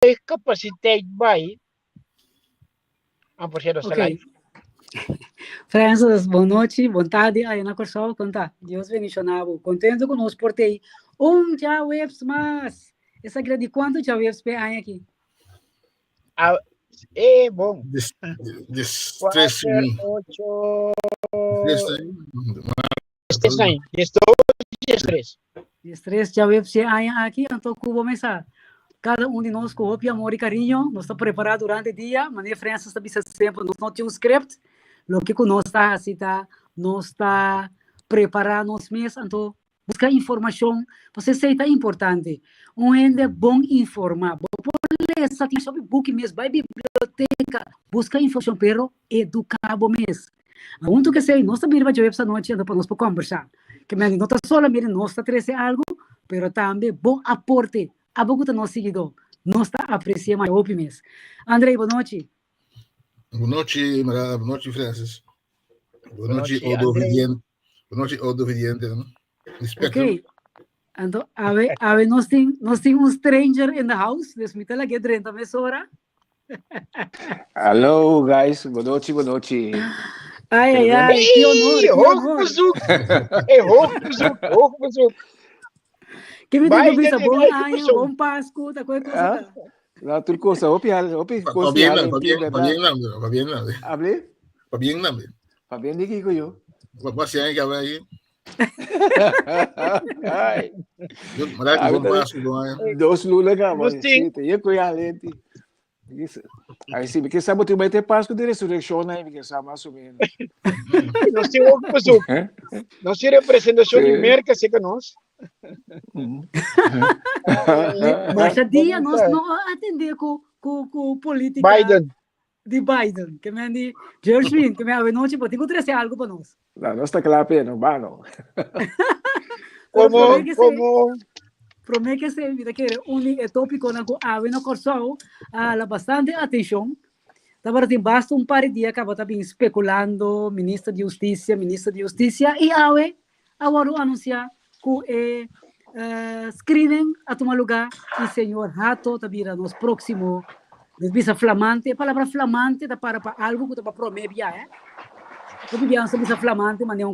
capaciteit by ang processo sa Ok. life. Francis, boa noite, boa tarde. Aí na Corsol, conta. Deus bendicionado. Contento conosco por ter já webs, mas essa grande quanto já webs pe aí aqui? Bom. 3 8, 3 3. Estresse já webs aí aqui, então cubo mesa. Cada um de nós com ópio, amor e carinho, nós está preparado durante o dia, mas Francis está sempre, nós não temos um script, o que nós está assim, nós está preparando nós mesmos, então buscar informação, você sei é importante, ende bom informar, bom ler, sabe sobre book mesmo, vai biblioteca, buscar informação, pero educar bom mesmo. Muito que sei, nós também vamos essa noite para nós conversar, que não está só nós está trazendo algo, pero também bom aporte. A pouco tá nosso seguidor, nós está apreciando mais opiniões. Andrei, boa noite. Boa noite, Mara. Boa noite, Francis. Boa noite, Andrei. Odovidiente. Boa noite, Odovidiente. Ok. Então, nós temos stranger in the house. Desmita lá que drenta mesora. Hello, guys. Boa noite, boa noite. Ai, que honor, que honor. Hoog bezoek. Que me tem que pensar, bom Vai, ano, bom Páscoa, tá qualquer coisa. La turcosa, opi Va bien, va bien. Hable? Va bien, Va bien, dije yo. Va si hay que hablar ahí. Ay. Mara, Dos lulas ka, Mas mas sim. sim, tem coisa lente. Aí sim, porque sabe tu vai ter Páscoa de ressurreição, né? Porque sabe mais ou menos. Nós temos hoog bezoek. Nós temos representação de merca, sei que nós. Mas a dia nós não atender com política Biden. de Biden, que me andi, George, que me ave noite, pode trazer algo para nós. Não, nós está claro, não, não. Como Promete que se vida que é tópico na ave no corso la bastante atenção. Estava tem basta par de dias que estava bem especulando ministro de justiça e agora anunciar que screening a tomar lugar e senhor Rato tabira nos próximo visa flamante, a palavra flamante da para algo que está prometer porque bem visa flamante mas é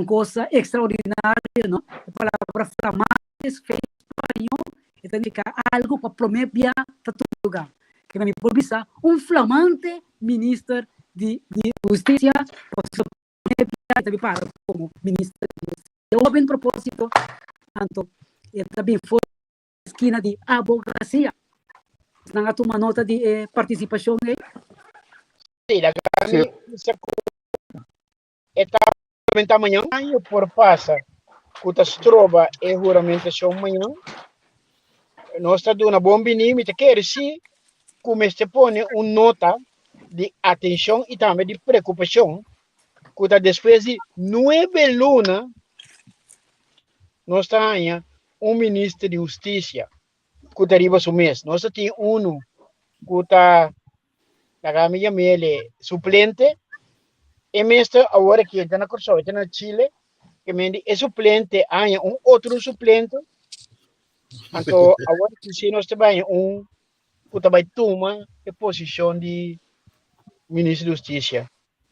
coisa extraordinária, não? A palavra flamante fez espanhol e tem que algo para prometer para todo lugar. Que me por visa flamante ministro de justiça também para como ministro de justiça. Bem propósito tanto também foi esquina de advocacia. Não toma nota de participação aí. sim, da carne etapa amanhã por passa que se trova é juramentação amanhã. Nós está dando uma bombinha, me quer sim, como se põe nota de atenção e também de preocupação, que depois de 9 lunas nós temos ministro de justiça que arriba o mês. Nós temos que está na minha mele suplente e mesmo agora que está na Corso, está na Chile, que me é suplente, há outro suplente. Então agora que se nós temos que também toma a posição de ministro de justiça.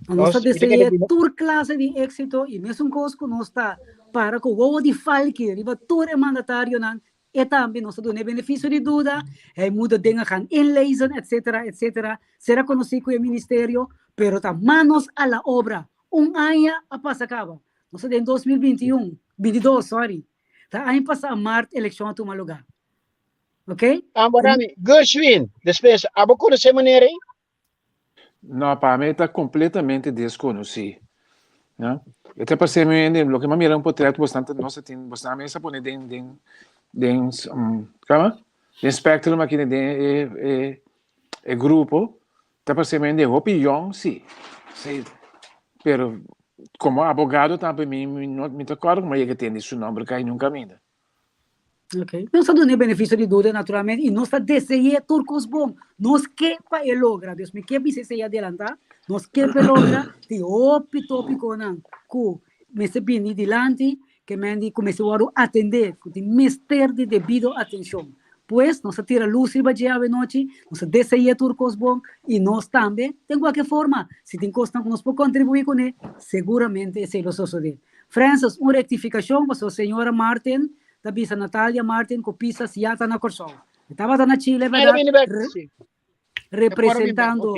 Nossa deseja toda classe de êxito e mesmo coisa que nós está para que o ovo de falque, riba todo é mandatário não, e também nós damos benefício de dúvida, muda de gaan inlezen, etc. Será conhecido como ministério, pero está manos a la obra. Ano a passa acaba. Nós em 22, sorry. Tá ano passa a março eleição a tomar lugar. Ok? Ambarami, Gershwin, depois abo conhecer maneira aí? Não, para mim está completamente desconhecido. Né? Eu até passei o que me mira um pouco bastante, nós temos bastante mesa por den espectro aqui de grupo, até passei de opinião, sim, pero como advogado também me tocaram, mas que tem esse nome que aí nunca me dá. Ok. Nós estamos dando benefício de dúvida, naturalmente, e nós estamos desejando turcos bons. Nós queremos e logra, Deus me quer se adiantar, nós queremos logra, de tópico, que me se bem adiante, que me comece a atender, que me ter de devido atenção. Depois, nós tira luz e badia à noite, nós deseia turcos bom, e nós também, de qualquer forma, se tem coisa que nós podemos contribuir com ele, seguramente esse é o suceder. Francis, uma retificação, para a senhora Martin, da bisa Natália Martin, que pisa se já está na Corsol. Estava na Chile, verdade? Representando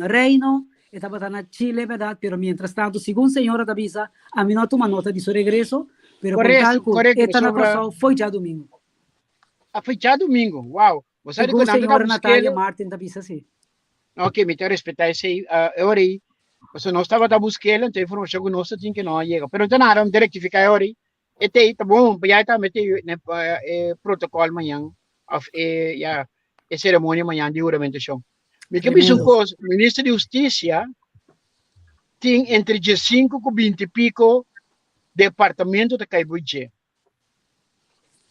Reino, estava na Chile, verdade? Pero mientras tanto, segundo a senhora da bisa, a mim não toma nota de seu regresso, pero correto, está na Corsol, foi já domingo. Foi já domingo, uau. Você segundo a senhora Natália Martin da bisa, sim. Ok, me tenho que respeitar isso aí. Agora, você não estava da buscando, então a informação que nós tínhamos que não chega. Pero então nada, vamos rectificar agora. E tem, tá bom, já está metendo protocolo amanhã, a cerimônia amanhã de juramentação. Me que penso coisa, o ministro de Justiça tem entre 15 e 20 pico departamento de Caibuche.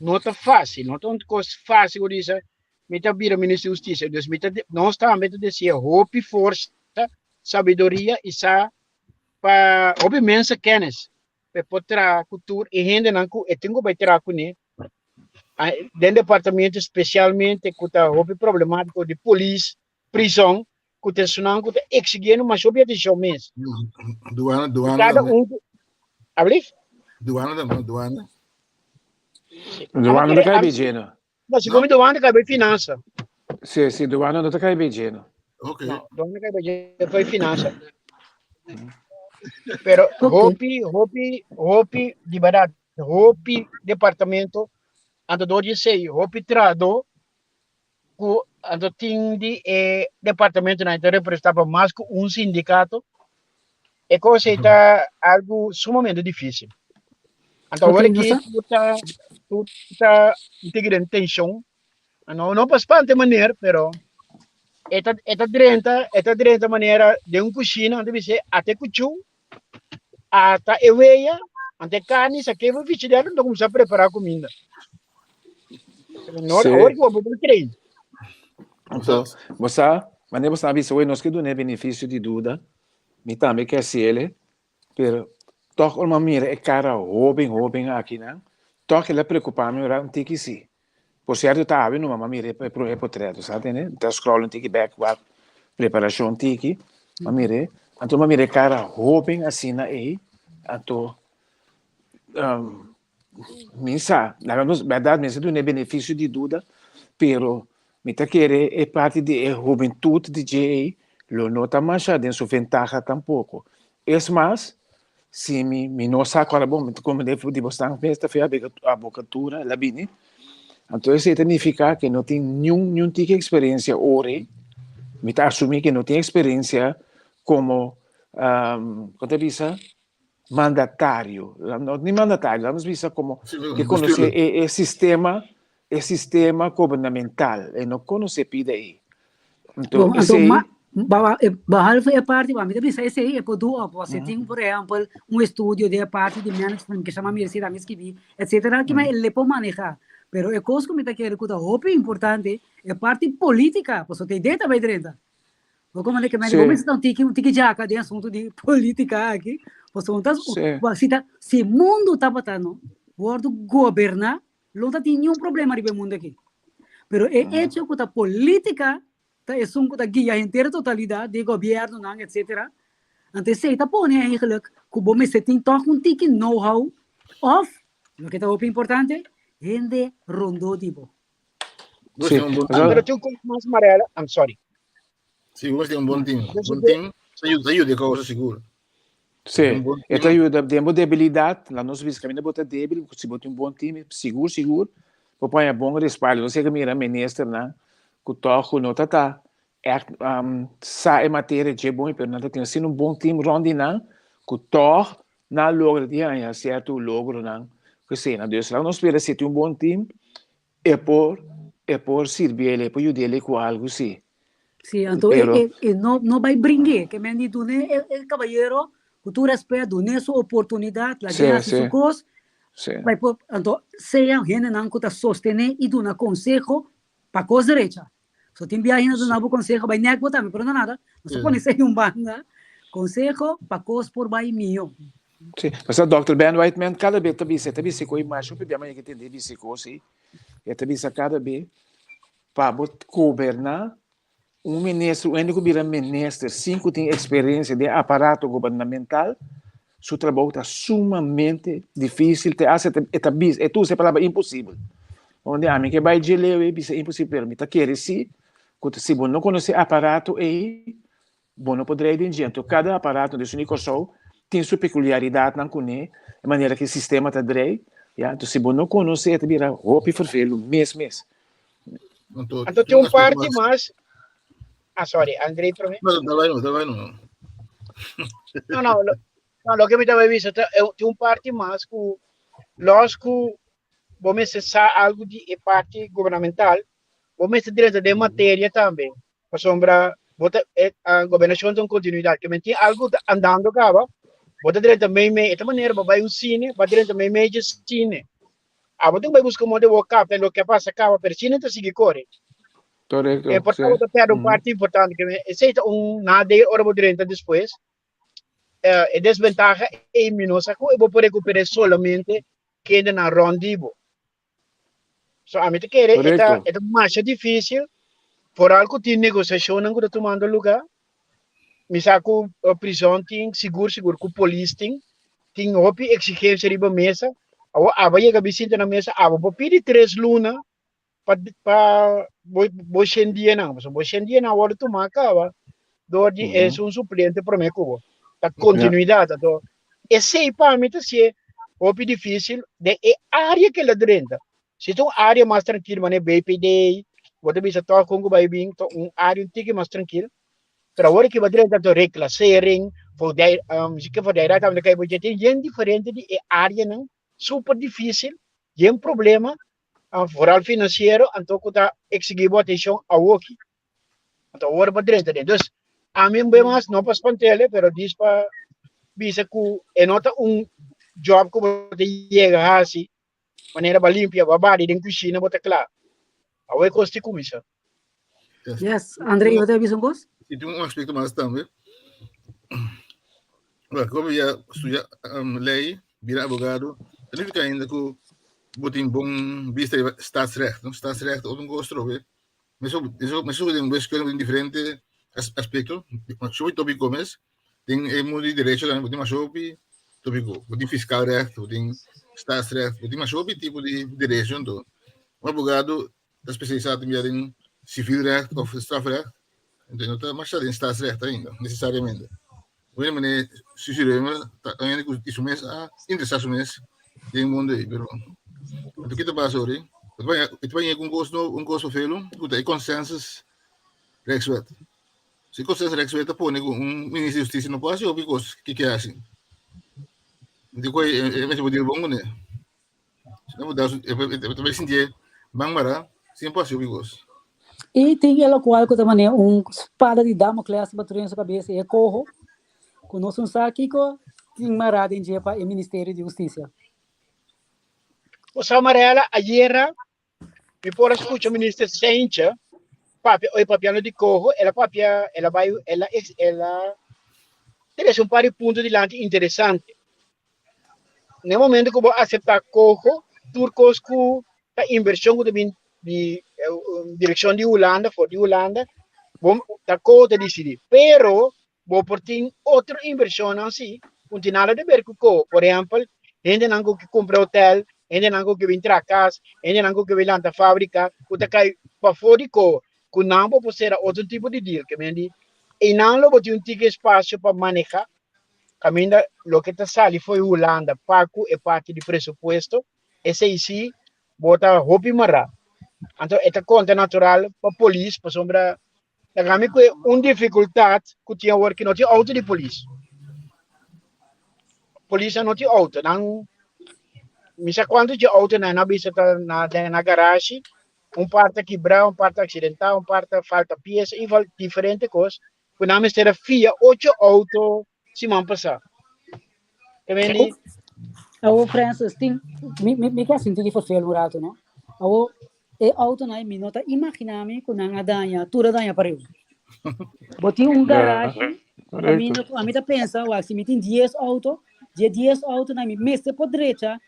Não está fácil, não está uma coisa fácil, como diz, me está vira ministro de Justiça, nós estamos a dizer, hope, força, sabedoria e para obviamente kennis, para poder cultura e gente não que tenho que ter com ele, dentro do departamento especialmente que está hope problemático de polícia, prisão, que está sonando, que está exigindo uma objeção mesmo. Duana. Cada abrir? Duana. Duana não cai bem, mas se como doando cai bem finança. Sim, doana não cai bem, Ok. Não, doando cai bem foi finança. Pero hopi de barato, hopi departamento ando do de sei, hopi trado ku ando ting di departamento na então representava mais que sindicato. É coisa está algo sumamente difícil. Então agora aqui tu tá integrando tensão, não para espante maneira, pero esta direta maneira de cozinha, deve ser até cuchu, até eveia, até carne, isso aqui vai vestir dela, então começar a preparar a comida. Não, agora que eu vou treino. Então, você sabe se nós que não benefício de dúvida, me também quer ser ele, pero toch uma mira é cara roubem aqui, né? Toch ele preocupar me ora um tiki sim. Por certo tá havendo uma mira é portreto, sabe, né? Tá scroll um tiki backward preparação tiki, uma mira, então uma mira cara roubem assim na aí, então minsa, na verdade, mas não é benefício de dúvida, pero me tá querer é parte de juventude de J, lo nota mais dentro sua ventaja tampouco. É mais se me não sabe qual é bom, como devo de bostar festa foi a bocatura, la bini. Então isso significa que não tem nenhum tipo de experiência ore, me tá assumir que não tem experiência como quando visa mandatário, não nem mandatário, vamos visa como que conhecer o sistema governamental e não conhecer PDI. Então bahal foi a parte, mas também esse aí é por você tem, por exemplo, estúdio de parte de management que chama Mircea Misquivi, etc., que ele pode manejar. Pero é coisa que me quer que é importante, é parte política, você tem ideia também dentro. Ou como é que mais vamos então tem que já de assunto de política aqui, você não se mundo tá batendo, o governar, não tem nenhum problema de mundo aqui. Pero é hecho que a política é um da guia inteira totalidade de governo, etc. Então, se está pondo eigenlijk que bom se tem toch um tique know-how of, o que é importante, gente rondou tipo. Agora tem coisa mais amarela, I'm sorry. Sim, você tem bom time. Bom time, ajuda com você seguro. Sim, esta ajuda, temos debilidade, lá nós vimos que a minha bota débil, se botar bom time, seguro, põe a bom respaldo. Você que mira ministro, né? Que toco não tá sa matéria de bom, pero não tem assim bom time rondinão, que toco na logra de ganhar certo logro não, que sei, na Deus lá nós esperamos ser bom time é por servir ele, por ajudar ele com algo assim. Sim, então não vai brincar, que me diz é cavalheiro, que tu respeita, né sua oportunidade, lá ganhar sua coisa, vai por, então seja gente não que está sostener e do na conselho para coisa direita. So tem viagem do novo conselho vai nem botar, mas não nada. Não se pode ser banda. Conselho para coisa por vai mio. Sim, mas o Dr. Ben Whiteman cada vez também se coi mais, eu bem que tem de se coisa, é também sacada bem para governar ministro, o vira ministro, 5 tem experiência de aparato governamental, seu trabalho está sumamente difícil, é tudo se palavra impossível. Onde a mim que vai de ler é impossível, me tá querer se você não conhece aparato aí, bom não poderia ir adiante. Cada aparato de único show tem sua peculiaridade não conhece, de maneira que o sistema está direito, então se você não conhece, é vira roupa e farfelo, mês. Então tem parte mais. Sorry, Andrei, para mim. Não. Não, lo que me estava dizendo, tem parte mais que, lógico, vamos acessar algo de parte governamental, vamos estar direito de matéria também, para sombra, a governação tem continuidade, que tem algo andando cá, bota direito também, de maneira, vai cine, vai direito também de cine. Você vai buscar um modelo workup, o que passa cá, para cine, então sigue corre. Correcto. É importante ter parte importante, que é nada hora vou direito depois. A desventaja é minosa que eu vou recuperar somente que ainda na rondivo. A mim te quer é mais difícil por algo de negociação não está tomando lugar. Me saco a prisão tem seguro com polícia tem outra exigência riba mesa. A vai que visita na mesa, vou pedir 3 lunas para boa dia não, mas boa dia na hora tomar acaba. Dori é suplente para mim cubo. Da continuidade, então esse para mim é muito difícil de área que ela drenda. Se tu área mais tranquila, mas é BPD, você bisa tocar com o baby, área mais tranquila. Para agora que vai drenda do reclassering, for que for diretamente que vai ter gente diferente de área não, super difícil, tem problema, foral financeiro, então que tá exigir atenção ao aqui. Então agora vai drenda, então a mim bem mais não para espantar, pero diz para bisa que é nota job que você chega assim, maneira para limpar, para barrer dentro da cozinha, bota claro. Agora custa com isso. Yes, Andrei, você viu um gosto? E tem aspecto mais também. Como já estuda lei, vira advogado, significa ainda que botem bom vista de staatsrecht, não staatsrecht ou gosto ver. Mas eu tenho duas coisas diferentes aspectos. Sobre tópico começo, tem muito direito, tem mais sobre tópico, tem fiscal recht, tem staatsrecht, tem mais sobre tipo de direito. Então, advogado está especializado em civil recht ou strafrecht. Então, não está mais em staatsrecht ainda, necessariamente. Bueno, meneer Susurema, eigenlijk is het interessant mês tem mundo aí, pero o que te passa hoje? Het vai com gosto felo, é consensus rechtswet. Se consensus rechtswet põe ministro de justiça não passa, eu fico que é assim. De qual é mais poder bom, né? Não vou dar, eu também sentir bangmara, sem passa eu fico. E tem ela qual que também espada de Damocles batendo na sua cabeça, é corro. Conosco aqui que tem marada em dia para o Ministério de Justiça. O Samarela, ayer, me por escutar o ministro Sencha, o papiano de corro, ela tem par de pontos de lante interessante. No momento que eu vou aceitar corro, turcos com a inversão de direção de Holanda, vamos da cota decidir. Pero vou por ter outra inversão assim, não tem nada a ver com o por exemplo, gente não que compra hotel, gente não que vem para casa, gente não que vem lá na fábrica, o que cai para fora de co, que não vou ser outro tipo de deal, que me diz, e não vou ter tipo espaço para manejar, caminha, o que está sali foi Holanda, pago é parte do pressuposto, esse aí sim, bota roupa e marra, então é conta natural para polícia, para sombra. Kami ko dificuldade que tinha work não tinha auto de polícia. Polícia não tinha auto, não. Misa quando tinha auto na bisa na garagem, parte quebrado, parte acidental, parte falta peça, e diferente coisa. Quando nós era FIA 8 auto se man passar. Também o Francis tem me quer sentir que foi feio rato, não? E auto na minota imaginame com a danha, tudo danha para eu. Botei garagem, a mim tá pensando, se me tem 10 auto na minha mesa por direita,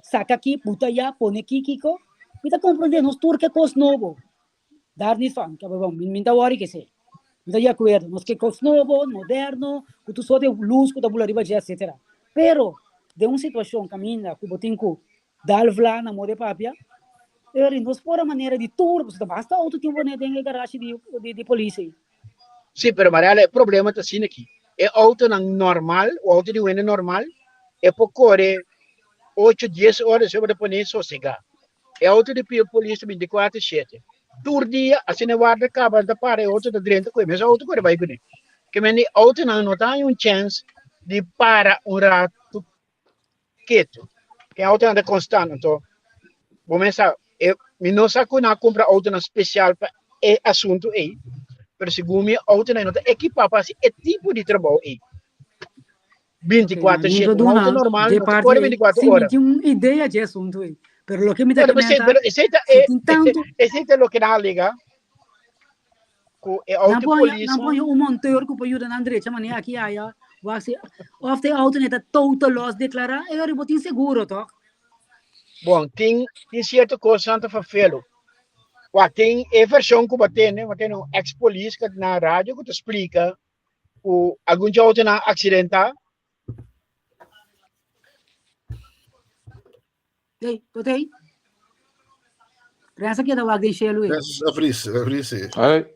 saca aqui, puta já, põe aqui, Kiko, Mita compreender nos turque cos novo. Dar nisso, que bom, minta worry que sei. Mita de acordo, nos que cos novo, moderno, que tu só de luz, que tu bula riba, etc. Pero de uma situação caminha, que botin ku dalvla na mode papia, nós por a maneira de turbo, basta outro tempo né tem garagem de polícia. Sim, pero Mariela, o problema está assim aqui. É auto normal, o auto de wene normal, é por correr 8, 10 horas sobre poner sossegar. É auto de polícia 24/7. Todo dia, assim, a guarda acaba de parar, auto da dentro, mas o auto corre vai com ele. Que meni auto não tem um chance de parar rato quieto. Que auto anda constante, então, vou pensar, não sei como comprar auto especial para assunto aí. Pero segundo me auto não tem equipar para esse tipo de trabalho aí. 24/7, um auto normal, de não parte, corre 24 horas. Sim, uma ideia de assunto aí. Pero lo que me está comentando... Pero esse é o que dá liga. Não põe um monteiro que põe na direita, mas aqui aí, você, of auto neta total loss declarar, é o botin seguro, tá? Bom, tem certa coisa que fazê-lo. Tem a versão que bateu, né? Tem um ex-polícia na rádio que te explica que algum auto na acidental. Ei, botei. Pensa que da wag de chelo aí. A polícia. Ai,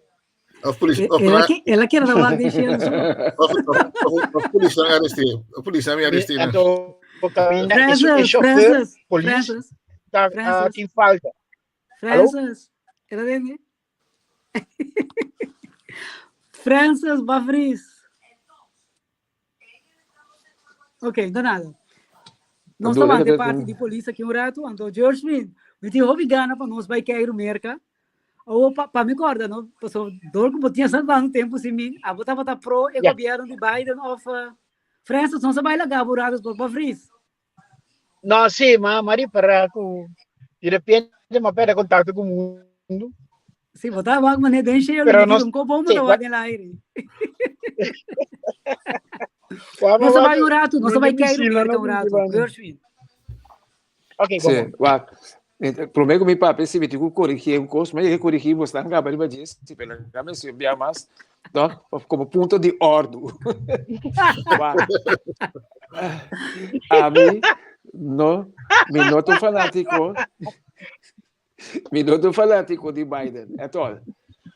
Ela quer da wag de chelo. A polícia me arrestou. Então, o caminho é chofer, polícia, tem falta. Francis, era dele? Francis Bafris. Ok, do nada. Nós estamos de parte de polícia aqui um rato, então George Smith, me tinha obrigado para nós vai cair o mercado. Ou para me acordar, não? Passou dor que tinha salvado um tempo sem mim. A botava para pro e governo de Biden of Francis, não se vai lá burados por Bafris. Não, sim, mas para que de repente uma pera contato com o mundo. Sim, botava água né deixa eu não como não vai lá aire. Não se vai um rato, não se vai cair o mercado um rato. Gershwin. Ok, sim, prometo mi papi se me digo corrigir um curso, mas ele corrigir você não acaba de dizer, se pela câmera se via mais, tá? Como ponto de ordem. A mim no me noto fanático. Me noto fanático de Biden, é todo.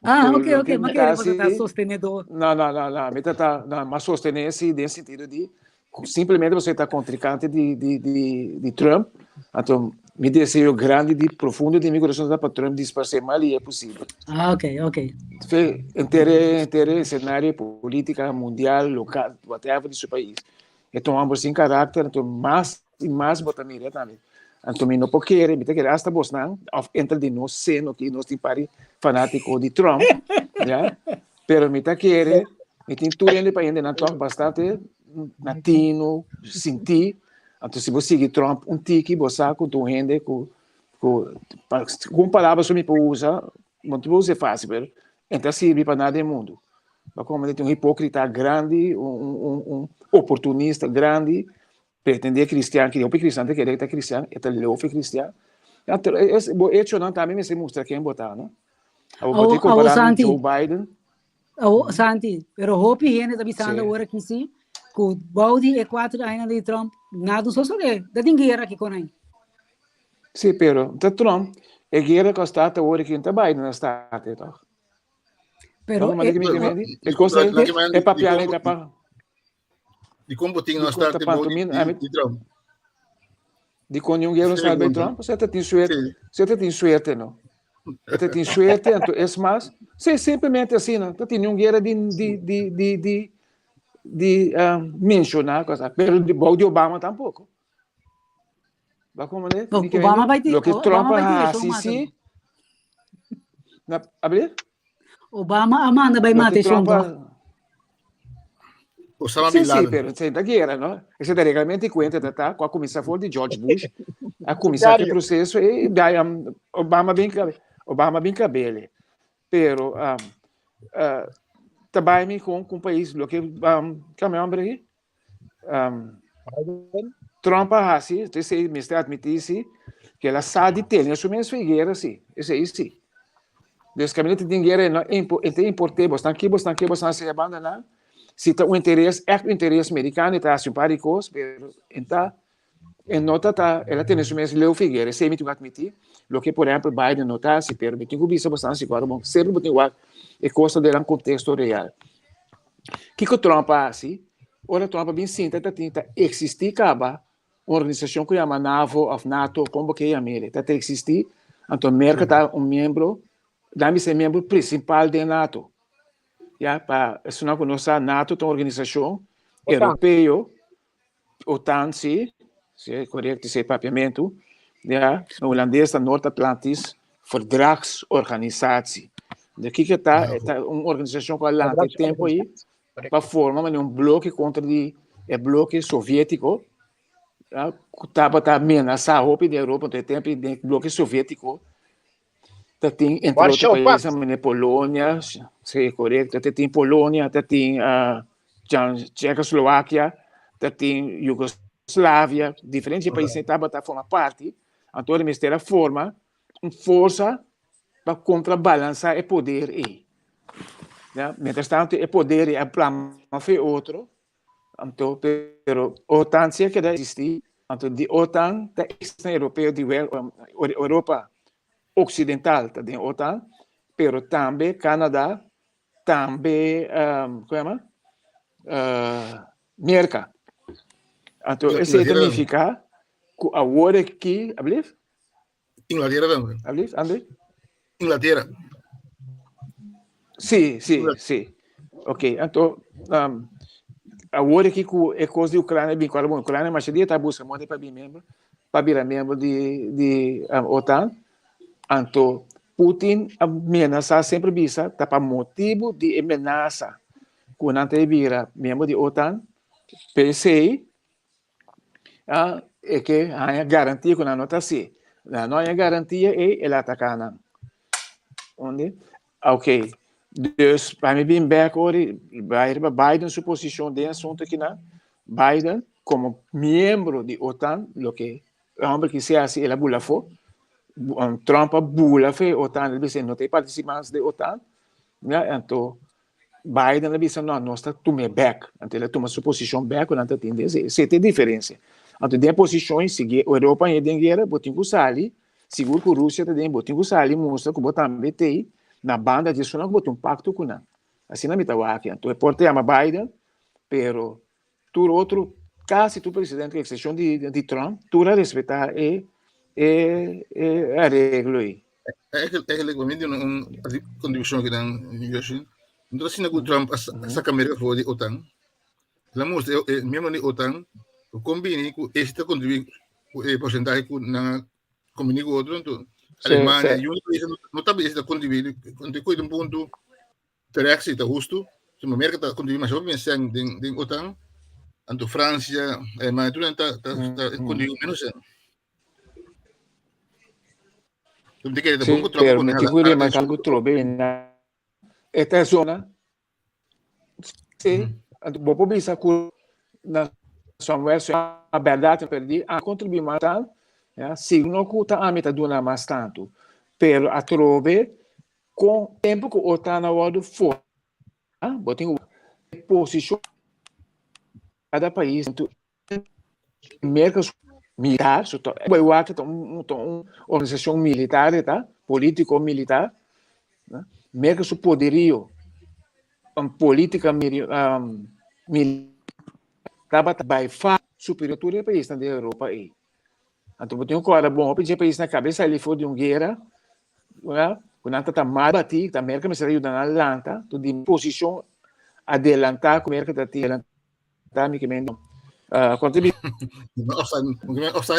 Ok, mas quer você tá sostenedor. Não, me tá mas sostener esse nesse sentido de simplesmente você está contrincante de Trump, então me desejo grande de profundo de migração da para Trump dispersar mal e é possível. Ok. Intere cenário política mundial, local, whatever de seu país. Então ambos em caráter, então mais e mais botar mira também. Então me não pode querer, me tem que hasta Bosnan, entre de nós seno que nós tem pari fanático de Trump, já. Pero me tá querer, me tem tudo ainda para ainda na toque bastante latino, sentir. Então se você seguir Trump, tiki, você com tu rende com palavras que me pode usar, não te pode ser fácil, pero então serve para nada do mundo. Mas como tem hipócrita grande, oportunista grande, pretender cristiano, que eu cristiano, que ele é cristiano, é o cristiano. Então, isso não também me se mostra quem botar, não? Eu vou comparar com Joe Biden. Santi, pero hopi hiene da bisanda ora que sim, que Baudi e 4 anos de Trump, nada só sobre, da dinheiro aqui com ele. Sim, pero da Trump, é guerra que está até hora que está Biden está até, tá? Pero é coisa é papel ainda para de como tinha nós estar de Trump. De quando eu estava bem Trump, você tem suerte, não? Você tem suerte, então é mais, se simplesmente assim, não, tem um guerra de mencionar coisa, mas de Obama tampouco. Vai como né? Obama vai ter, Trump sim. Abrir? Obama Amanda vai matar Trump. Sim, pero senta guerra, não? Esse é realmente conta, tá? Com a comissão foi de George Bush, a comissão que processo e daí Obama bem cabelo. Pero trabalha com país, lo que que é homem aí? Trump assim, você me está admitindo que ela sabe ter, né? Sumens figueira, sim. Isso aí, sim. Desde que a gente tem dinheiro, é importante, bastante se abandonar. Se tem um interesse, é o interesse americano, está simpático, mas então, em nota, ela tem sumens Leo Figueira, se me tem que admitir, o que, por exemplo, Biden notasse, mas me tem que visto bastante agora, bom, sempre tem que costa de um contexto real. Que o Trump assim, ora Trump bem sim, existir acaba uma organização que chama NATO, como que é a mere, existir, então a América está membro, dá-me ser membro principal da NATO. Já, para se não conhecer a NATO, é uma organização europeia, OTAN, se é correto esse papiamento, ja, o holandês da Noord-Atlantis Verdragsorganisatie. Daqui que está uma organização que há tem tempo aí, para formar um bloco contra o bloco soviético, que estava ameaçando a Europa da Europa, no tempo, o bloco soviético, tem entre outros países, a Polônia, se é correto, tem Polônia, tem Tchecoslováquia, tem Iugoslávia, diferentes países estavam a formar parte, então o Ministério forma uma força para contrabalançar o poder aí. Mientras tanto, o poder é plano foi outro, então, pero OTAN se que existe, então de OTAN da externa europeu de Europa ocidental da OTAN, pero também Canadá, também como América. Então, isso significa que agora aqui, ablief? Inglaterra também. Ablief, André? Inglaterra. Sim. Ok, então, agora que é coisa de Ucrânia, bem claro, Ucrânia, mas dia está buscando para virar membro de OTAN. Então, Putin ameaça sempre bisa, tá para motivo de ameaça, quando ele vira membro de OTAN, PCI, é que há garantia que não está assim. Não há garantia é ele atacar. Onde? Ok. Dus, para mim, bem back, Biden, sua posição de assunto aqui, Biden, como membro de OTAN, o que o homem que se assim, ele bula foi, Trump bula foi OTAN, ele disse, não tem participantes de OTAN, então, Biden, ele disse, não, nós está tomando back, então ele toma sua posição back, não tem desse, se tem diferença. Então, tem posições, se a Europa tem guerra, botem que sali, seguro que a Rússia tem, botem que sali, mostra que botam BTI, na banda disso não botou um pacto com não. Assim não me estava aqui. Então, o porte ama Biden, pero tu outro, quase tu presidente, com exceção de Trump, tu vai respeitar a regra aí. É que legalmente uma contribuição que dan Yoshi. Então assim que Trump essa câmera foi de OTAN. La mostra membro de OTAN, o combine com este contribui porcentagem com na combine com outro, então Alemanha e outros países não está bem a contribuir, contribui um ponto terrestre está justo, se a América está contribuindo mais ou menos em OTAN, então França, Alemanha, tudo está contribuindo menos. Sim, pero me figure mais algo trobe na esta zona. Sim, vou pensar que na sua a verdade perdi a contribuir mais tanto, signo que está a metade dona mais tanto, pero a trobe com tempo que o tá na hora for, botem posição cada país mercas militar, eu acho que uma organização militar, tá? Político-militar, né? Mercas o poderio, política militar, by far superior a todo o país da Europa aí. Então, eu tenho um cara bom, pedir país na cabeça, ele foi de uma guerra, quando está mais batido, a América me está ajudando a adelantar, tu de posição adelantar, como a América está adelantar, me querendo. Offside.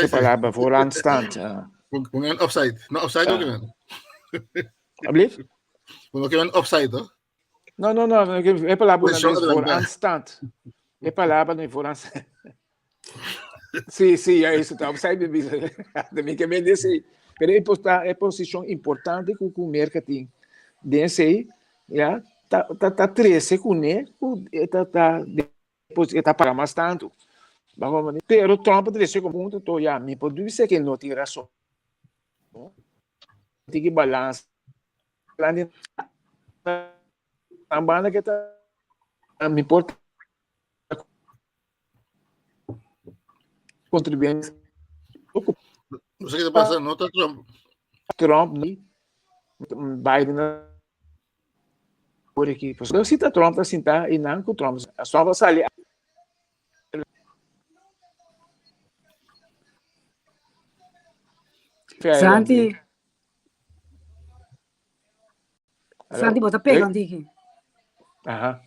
Essa palavra, for instant. Offside. Não offside ou que Ablief? Quando que offside, não, é palavra for instant. É palavra não for instant. Sim, é isso, tá. Offside, também que me disse. É posição importante que o mercado tem. Desse aí, tá 13 com ele, tá para mais tanto. Pero Trump deve ser como ponto to ya, mi pode dizer que ele não tem razão. Tem que balançar. A banda que tá me importa contribuindo Não sei o que está passando, não está Trump. Trump, Biden por aqui. Eu cito Trump assim, tá? E não com Trump. Só vai sair. Santi. Santi, bota pegando aqui. Aham.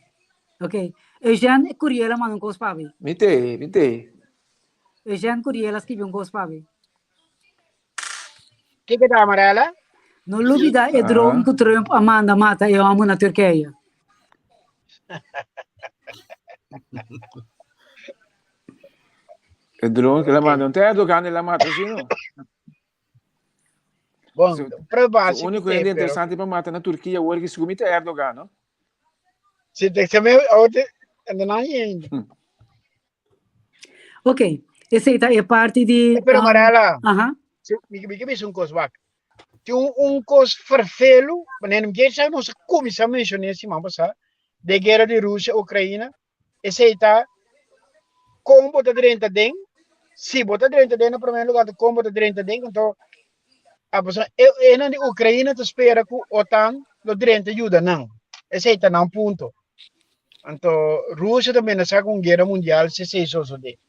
Ok. Eugene Curiela mandou um coisa para mim. Vite. Eugene Curiela escreveu um coisa para mim. Que dá, amarela? Não duvida, é drone que o Trump amanda mata eu amo na Turquia. É drone que ela manda. Não tem Erdogan, ela mata assim, não? Bom, para baixo. O único que é interessante para matar na Turquia hoje que se comete é Erdogan, não? Se tem que ser outra, ainda não ainda. Ok. Essa é parte de... Pero amarela. Aham. Me um coisa vaca. Tem coisa farfelo, mas não quer saber, não se come, se mencionei assim, mas passar, de guerra de Rússia, Ucrânia, essa está como botar dentro dentro, se botar dentro dentro, no primeiro lugar, como botar dentro dentro, então, a pessoa, eu não de Ucrânia, te espera que o OTAN, lo dentro ajuda, não. Essa está não ponto. Então, Rússia também não sabe com guerra mundial, se sei só de.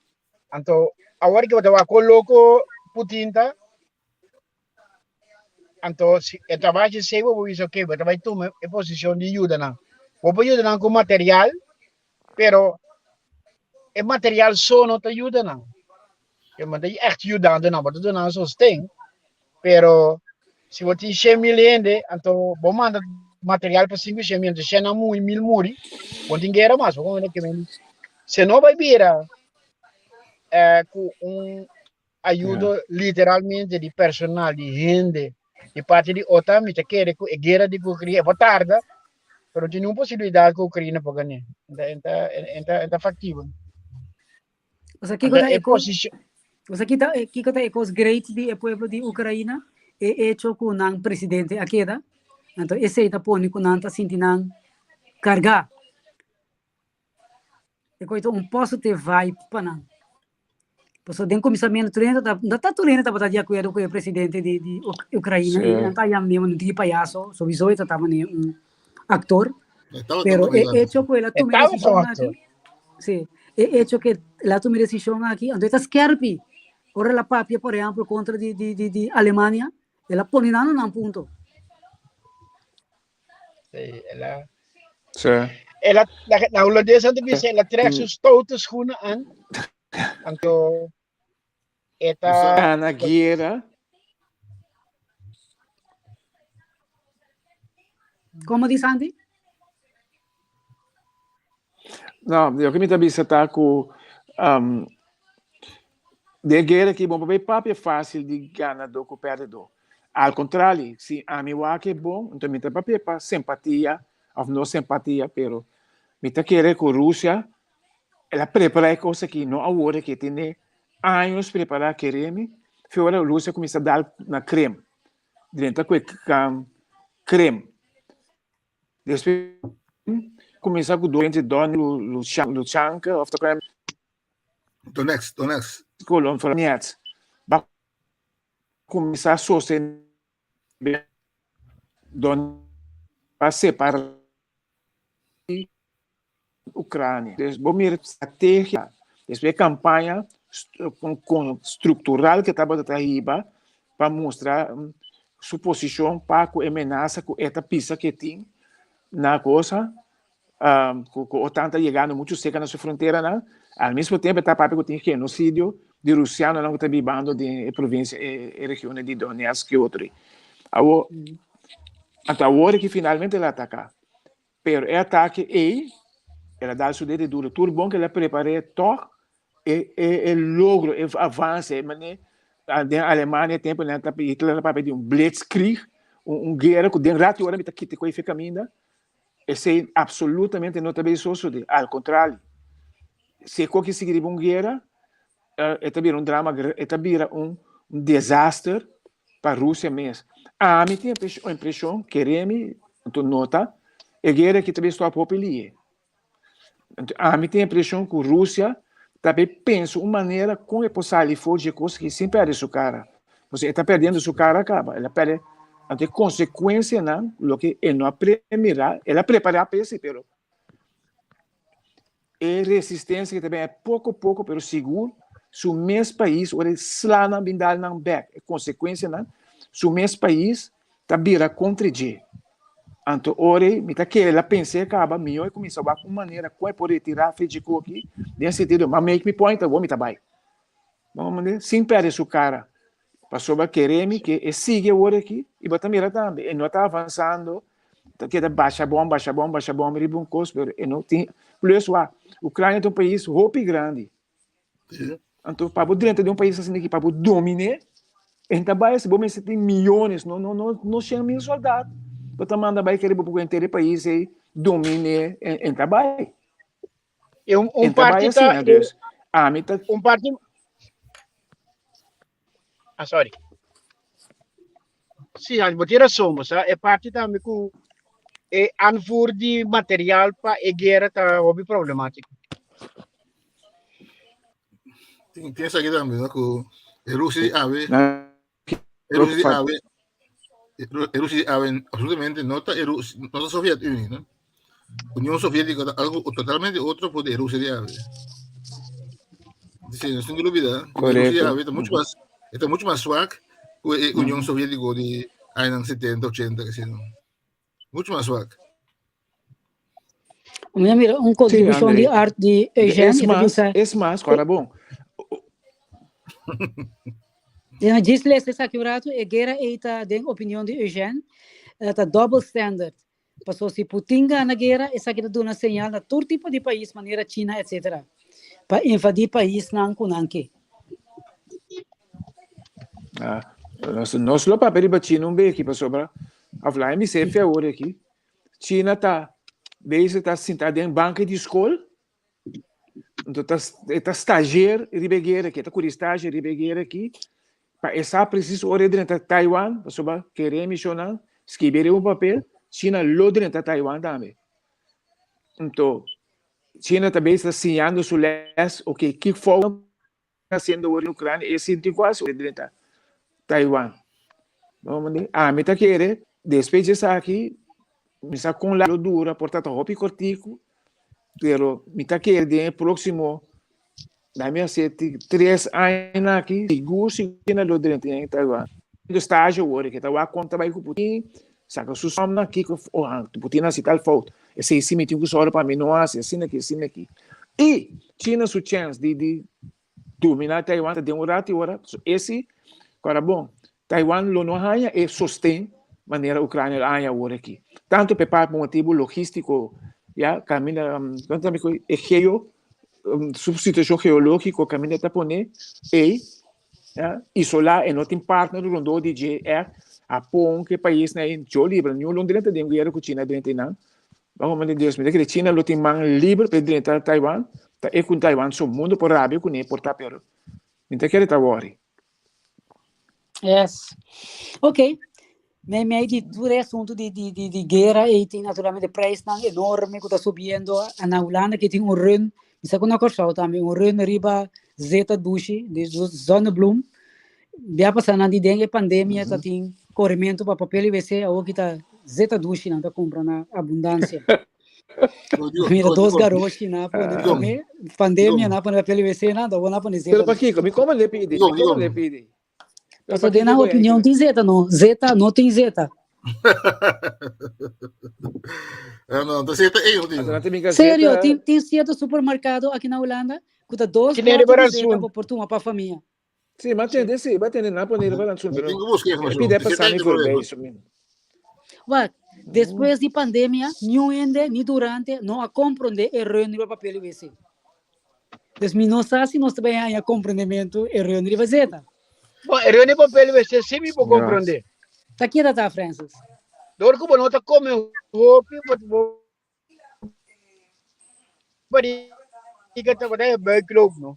Então, agora que eu estava colocando Putin, tá? Então, se eu trabalho de ser, eu vou dizer, ok, eu trabalho tomar a posição de ajuda, não. Vou ajudar com material, pero o material só não te ajuda, não. Eu não te ajudando, não, mas tu não sustém. Pero, se você tem 100 mil ende, então, vou mandar material para 5 mil, então, 100 mil muri, vou ter guerra mais, vou que se não vai vir com ajuda literalmente de personal, de gente, de parte de OTAN, me quer que a guerra de Ucrânia é tarde, mas tem uma possibilidade que a Ucrânia pode ganhar. É factível. O sea, aqui está os great do povo de Ucrânia é hecho com o presidente aqui, tá? Então, esse está pondo com o sentindo carga. É coisa posso ter vibe para não. Posso ter começamento treino, não está treino, está de acordo com o presidente de Ucrânia, não está mesmo no tipo palhaço, só visou estava actor, pero é hecho que ela toma decisão aqui. Sim, é hecho que ela toma decisão aqui, então está scarpi. Ora la papia, por exemplo, contra de Alemanha, ela põe num ponto. Sim, ela... Sim. Na holandesa também, ela traz os stoute schoenen aan. Então, está na guerra. Como diz Andy? Não, eu que me também está com de guerra que bom para papo é fácil de ganador com perdedor. Ao contrário, se a mim que é bom, então me também para simpatia, ou não simpatia, pero me tá querer com a Rússia, ela prepara coisa que não agora que tem anos preparar creme, fora a Rússia começa a dar na creme, dentro com creme. Depois começa com doente dono Luchanka, of the creme. Donetsk. Colon for Niats. Vai começar a sostener para separar Ucrânia. Vamos ver estratégia, depois campanha estrutural que estava arriba para mostrar sua posição para a ameaça com esta pista que tem na coisa, com o OTAN está chegando muito cerca na sua fronteira, né? Ao mesmo tempo está para que tem genocídio de russiano não está vivendo de província e região de Donetsk e outro. Até agora que finalmente ela ataca, pero é ataque ela dá o seu dedo duro, tudo bom que ela prepare todo e logro, e avanço, mas a Alemanha tempo ela está para um blitzkrieg, guerra que dentro de hora está aqui com esse caminho, esse absolutamente não está bem sucedido, ao contrário. Se qualquer seguir uma guerra, vira drama, vira desastre para a Rússia mesmo. A mim tem a impressão, queremos, então nota, é guerra que também está a popular. A mim tem a impressão que a Rússia também pensa uma maneira como é possível fazer coisas que sempre perde sua cara. Você está perdendo sua cara, acaba. Ela perde a consequência, não, o que ele não aprendeu, ela prepara para isso, pero e resistência que também é pouco, pero seguro, se o mesmo país, ou ele slana bindal não back, é consequência, não, se o mesmo país está vira contra G. Então, ora, me tá querendo, ela pensei, acaba, melhor começar a uma maneira, como é poder tirar a frente aqui, nesse sentido, mas make me point, vou me trabalhar. Vamos ver, sem perder sua cara, passou a querer me que siga o hora aqui, e vai também, ele não está avançando, que baixa bomba, riba coisa, mas não tem, plus, a Ucrânia é um país roupa grande. Então, para dentro de um país assim que para dominar, então vai se você tem milhões, não chega mil soldados. Para mandar vai querer para o inteiro país e dominar, então vai. Parte assim, tá, Deus. Tá. Parte. Sorry. Sim, a boteira somos, é parte também com anvoer de material para a guerra tá hobby problemático. Tem essa aqui também, né? Que a Rússia absolutamente nota a Soviética, ¿no? Unión Soviética, algo totalmente otro poder, Rusia de ave. Dice, no tengo olvidar, Rusia está mucho más suave que la Unión Soviética de años 70, 80, que no. Mucho más suave. Mira, contribuição de arte de Eugênio. É mais, agora bom. Diz leste sakurato e guerra eita den opinião de Eugênio, tá double standard. Passou se Putin na guerra, essa que dá uma señal a todo tipo de país, maneira China, etc. Para invadir país não com nanque. Nós lo papel para China bem aqui para sobra. A falar me sempre agora aqui. China tá bem tá sentado em banca de escola. Então tá estagiário ribegueira aqui, tá com estágio ribegueira aqui. Para essa preciso hora dentro de Taiwan, para sobra querer missionar, escrever um papel. China lo dentro de Taiwan também. Então, China também está assinando o leste, ok, que foi fazendo agora na Ucrânia, e sinto quase dentro de Taiwan. Vamos ver. Me está querendo, depois disso aqui, me está com lá dura, portanto, roupa cortico, pero me está querendo, próximo, na minha sete, 3 anos aqui, seguro, China lo dentro de Taiwan. Do estágio agora, que está lá, conta vai com o Putin, saca o som aqui, que Putin assim tal falta. Esse sim me tinha que usar para mim, não assim aqui. E China sua chance de dominar Taiwan, de um rato hora, esse, agora bom, Taiwan não ganha e sustém maneira Ucrânia ganha agora aqui. Tanto para motivo logístico, já caminha, também substituição geológica, caminha tá poner e isolar e não tem partner do DJ a pon que país na in jo libre new long dentro de guerra com China dentro não vamos mandar Deus me que China lo tem man livre para dentro de Taiwan tá e com Taiwan so mundo por rábio com ne portar pero então quer tá worry yes ok me di due assunto di guerra e tem naturalmente preço enorme que está subindo na Holanda que tem run isso com a corsa também run riba zeta dushi de Zonnebloem bia passando de dengue pandemia tá tem corrimento para papel e WC a que tá zeta dushi não tá comprando abundância mira 2 garotos na poder pandemia na papel e WC nada vou na para zeta pero Paquico me como le pide Passou de na opinião tem zeta não tem zeta não zeta é sério tem zeta supermercado aqui na Holanda que tá 2 zeta para portuma para família. Sì, ma attende na ponere balanço però. Pide passare por isso mesmo. Depois de pandemia, nem durante, não a compreender e reunir o papel e VC. Então, não sabe se nós também há compreendimento e reunir o VC. Bom, reunir o papel e VC sim me pode compreender. Tá aqui, tá, Francis? Dor que não tá comendo roupa, mas que tá bem bem não.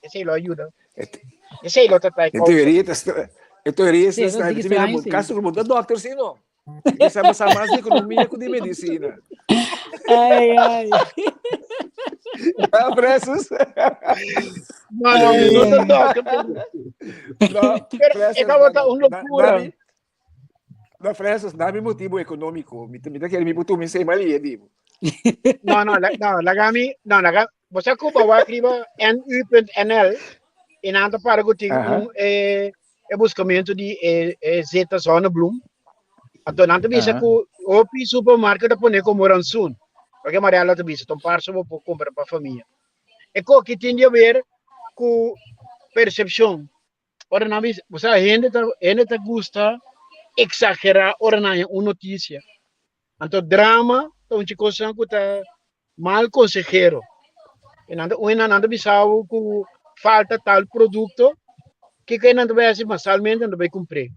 esse lo ajuda. Esse lo tá Em teoria, você Sim, está eu digo dizendo estranho, que sim. caso do mundo doctor, sim, não. Você sabe passar mais de economia que de medicina. Ai. Preços? Não tá doca. Não, Pero preços. essa bota uma loucura. Não, preços, dá-me motivo econômico. Me quer me botar me sem malia, digo. Lagami, você cuba o arriba nu.nl e nada para que tem buscamento de zeta zona bloom. Então, nada bisa que o supermercado pone como rançon. Porque Mariela te bisa, então parça vou comprar para a família. É que tem a ver com percepção. Ora, não bisa, você ainda tá gusta exagerar ora não é uma notícia. Então, drama, então, te coisa que tá mal consejero. E nada bisa que falta tal produto que não vai ser mensalmente não vai cumprir.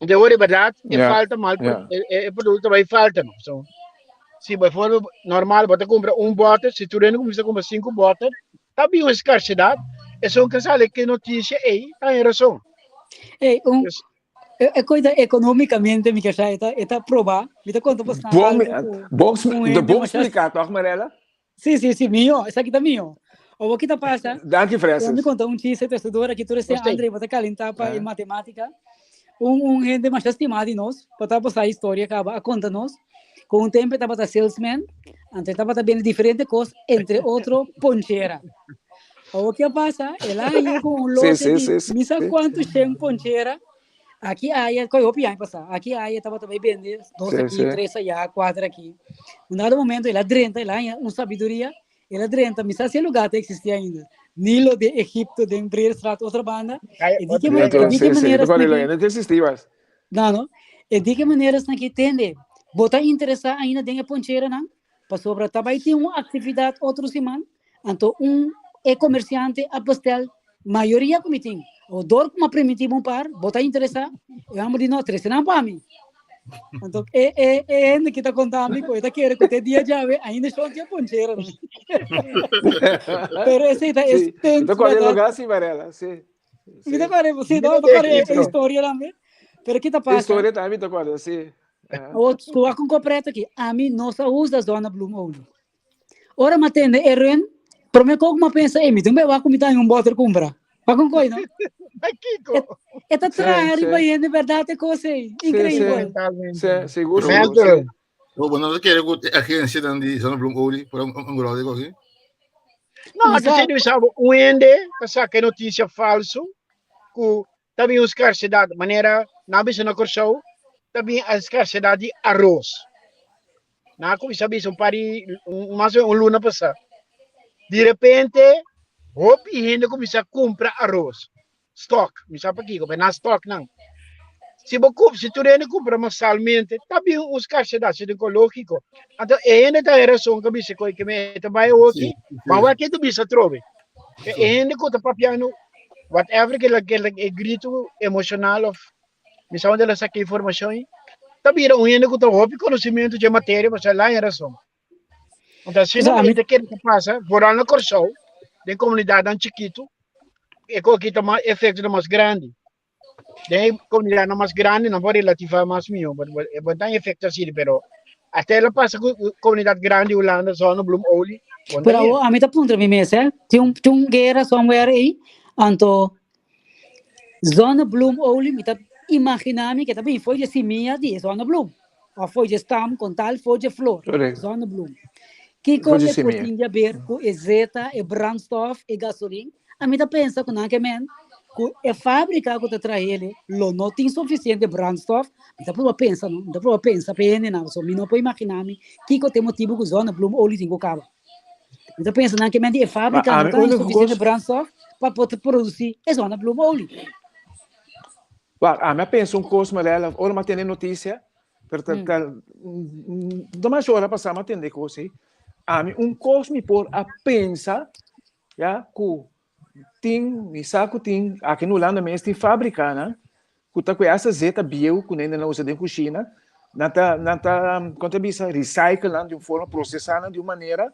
Então, é verdade, falta mal, produto vai falta, não. So, se for normal, você compra bottle, se tu não começa a comprar 5 bottles, tá bem uma escassidade, é só um casal que notícia aí, tá em razão. É coisa economicamente, me quer está provar, me está contando Bom explicar, tá, Amarela? Sim, meu, essa aqui tá meu. O que tá passa? Danke, Francis. Me conta chiste, testador aqui, tu esse André, você calentar para em matemática. Gente mais estimado de nós, para passar a história, acaba a conta nós. Com o tempo estava a salesman, antes estava bem diferente coisa, entre outro poncheira. O que passa? Ela aí com um lote de, não sei quantos tem poncheira. Aqui aí, coi opiar passar. Aqui aí estava também vendendo 2 aqui, 3 allá, 4 aqui. Um dado momento ela drenta, ela sabedoria, ela drenta, mas esse lugar existia ainda. Nilo de Egipto, de Embraer, outra banda. E de que maneira não. E de que maneira que entende? Bota interessar ainda tem a poncheira não? Para sobra também tem uma atividade outra semana. Então comerciante a pastel, maioria como tem. O dor como primitivo par, bota interessar. Eu amo de nós, 3 não para mim. Então ainda que está contando amigo, eu quero que te dia já ainda só tinha poncheira não. Pero esse é então qual é o lugar assim, Varela? Sim. Me decorei, você não decorei a história também. Pero que tá passando? História também tá quase assim. Outro com completo aqui. A mim não se usa a zona Bloom Ouro. Ora matende erren, por me como pensa, me tem vai comitar um bottle compra. Para com coisa. É tá trair vai de verdade é coisa incrível. Seguro. Não quer que a agência de Zona Bloom Ouli por grau de aqui? Não, você sabe, o ende, que é notícia falso, que também a escassidade, maneira, na vez na corção, também a escassidade de arroz. Na como sabe, mais luna passar. De repente, e gente começa a comprar arroz. Stock, me sabe aqui, como na stock não. Se tu não compra mensalmente, também a escassidade é ecológico. Então, ainda tem a razão que você que me também aqui, mas o que tu bisa trove. Ainda que tu papiano, whatever que é grito emocional of, me sabe onde ela saca informação, também ainda que tu hobby conhecimento de matéria, mas lá é razão. Então, se não é que passa, por lá na Corsol, de comunidade em Chiquito, é que tem mais efeito mais grande. De comunidade mais grande, não pode relativa mais mio, mas tem efeito assim, pero até ela passa com comunidade grande, Holanda, zona Bloom Ouli. Pero a mim tá punto me mesa, tem guerra somewhere aí, então zona Bloom Ouli, me tá imaginando que também foi de simia de zona Bloom, ou foi de stam com tal, foi de flor, zona Bloom. Que coisa que tem a ver com zeta, brandstoff e gasolina? A mim tá pensa com que a fábrica que está trazendo não tem suficiente brandstoff, então para pensar, não, então para pensar, não, só não pode imaginar que tem motivo que zona Bloom Ouli tem que acabar. Então pensa que a fábrica não tem suficiente brandstoff para poder produzir a zona Bloom Ouli. A minha pensa coisa dela, ora mas tem notícia, não mais hora passar mas tem coisa aí. A mim coisa me por a pensar, já que tem saco tem aqui no Holanda mesmo tem fábrica, né? Que tá com essa zeta bio que ainda não usa de cozinha, nata quanto bisa recycle de uma forma processada de uma maneira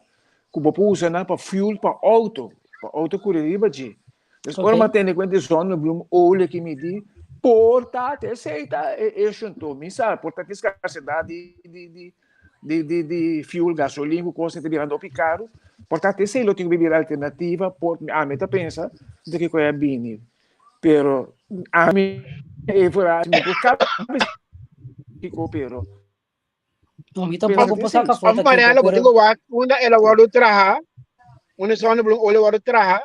que você usa para fuel para auto. auto correria baji. Dus Ok. ora matene quando sono blum olha que me di portate aceita e chantou mi sa portate scarsità di fuel gasolina com coisa diventando più caro portate sei lo tinha bebida alternativa por a meta pensa de que é bini pero a mim e fora me buscar que pero No, mi tampoco Pensa puedo que sacar sim. foto aqui, Amarela, pero digo, una ela waro traha, una zona blum ole waro traha,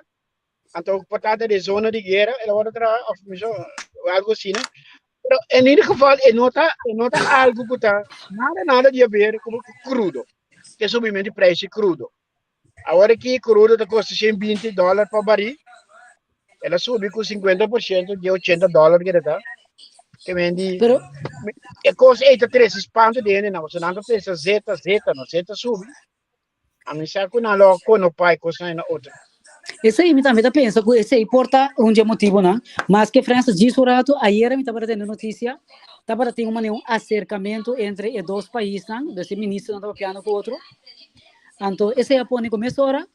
então portada de zona de guerra, ela waro traha, of algo assim, né? Pero en ieder geval, nota algo que está nada de ver como crudo, que é subimento de preço crudo. Agora que crudo está custando $120 para baril, ela subiu com 50% de $80 que está. Que vende, pero é coisa eita 3 espanto dele, não, você não pensa zeta, não, zeta sube. A mim sabe que não logo no pai coisa na outra. esse aí me também tá pensa que esse aí porta um dia motivo, né? Mas que França disse o rato, ayer me estava tendo notícia, estava tendo um acercamento entre os dois países, né? Desse ministro não estava piano com o outro. Então, esse aí põe começo hora,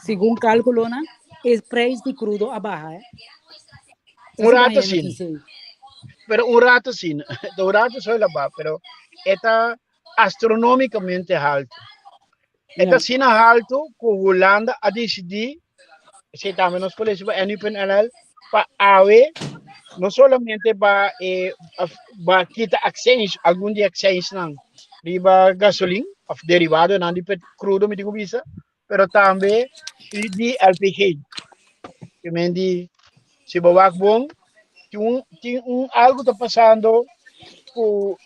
segundo cálculo, né? O preço de crudo abaixa, Rato sim. Pero rato sim. O rato só lá, pero está astronomicamente alto. Está assim alto que a Holanda a decidir, se também nós podemos para NPNL, para AWE, não somente para quitar acções, algum dia acções não, de gasolina, of derivado, não de crudo, me digo isso, pero também de LPG. Que me diz, se você bom, tem algo está passando com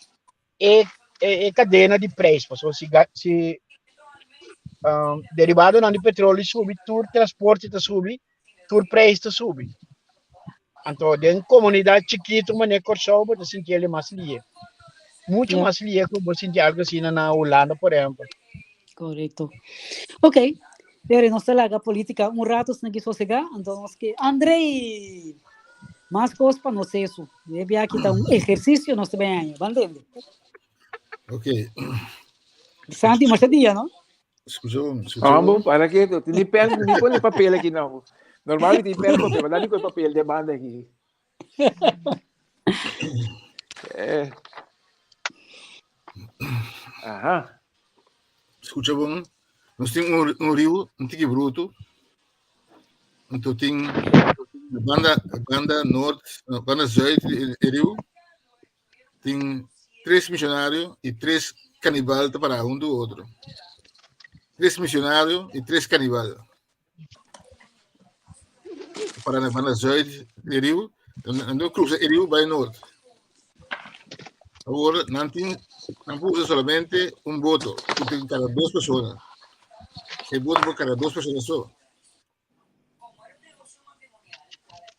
a cadeia de preços. Se derivado não de petróleo sube, o transporte está sube, o preço está sube. Então, em comunidade chiquita, mas é corso, você sente ele mais lié. Muito mais lié que você sente algo assim na Holanda, por exemplo. Correto. Ok. Pero não se larga política rato se não quis sossegar, então nós que Andrei, mais coisas para nós isso. Deve aqui tá exercício nós também aí, vai entender? Ok. Santi, mas é dia, não? Escutou? Vamos, para que tem pen, não põe papel aqui não. Normalmente tem pen, papel, mas não tem papel de banda aqui. Aham. Escuta bom. Nós temos rio, tique bruto. Então tem banda norte, banda zuid, rio. Tem 3 missionários e 3 canibais para um do outro. 3 missionários e 3 canibais. Para a banda zuid, rio. Não cruza o rio vai norte. Agora, não usa somente boto, tem cada 2 pessoas. O boto para cada 2 pessoas só.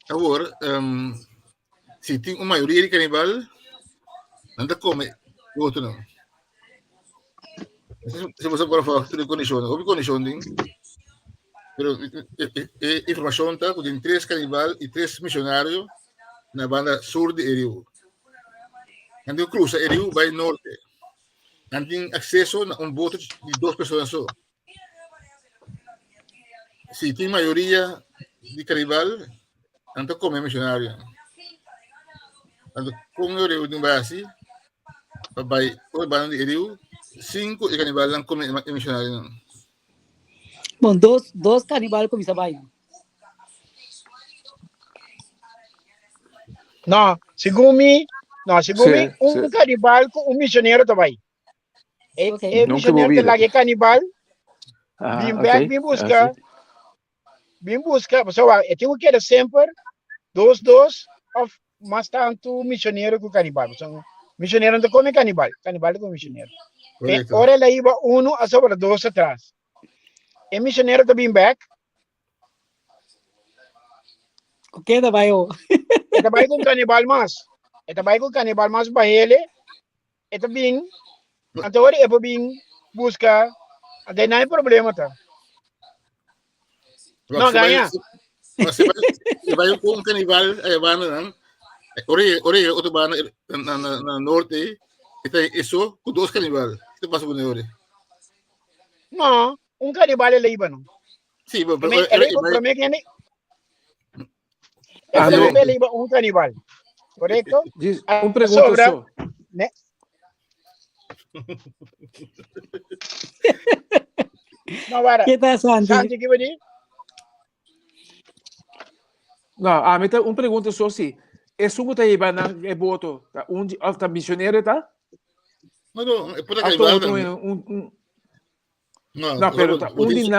Agora, se tem uma maioria de canibal, não come o outro não. Se você for falar de condições, houve condições, mas a informação está que tem 3 canibal e 3 missionários na banda sul de Rio. Então, cruza o rio vai norte. Não tem acesso a boto de 2 pessoas só. Se tem maioria de canibal, não come missionário. Então, como o rio não vai assim, vai o banda de rio, 5 de canibal não come missionário. Bom, dois canibais começam a bair. Não, segundo mim, canibal com missionário também. Okay. Missionário de lá que é canibal, vim buscar, pessoal, eu tenho que ir sempre, dois, mas tanto missionário com canibal. Missionário não come canibal com missionário. Ora ela iba a sobre 2 atrás. E missionário também back. O que da baio? Esta vai com canibal mais para ele. Esta bem, então ora é para bem buscar, até não é problema tá. Não ganha. Você vai com canibal, aí vai não. Ore outro bana na norte, isso com 2 canibal. Isso passa com ele. Não, canibal é líbano. Sì, però Para mí que Ah, ese no. bebé le iba un canibal, ¿correcto? Un pergunta Sobra, só. né? No, para. ¿Qué tal, Santi? Santi, ¿qué venir? Não, mas uma pergunta só se é suco tá iba na é boto, tá tá missionário tá? No, è pure Alto canibale outro también. No, não, pero tá vos dice-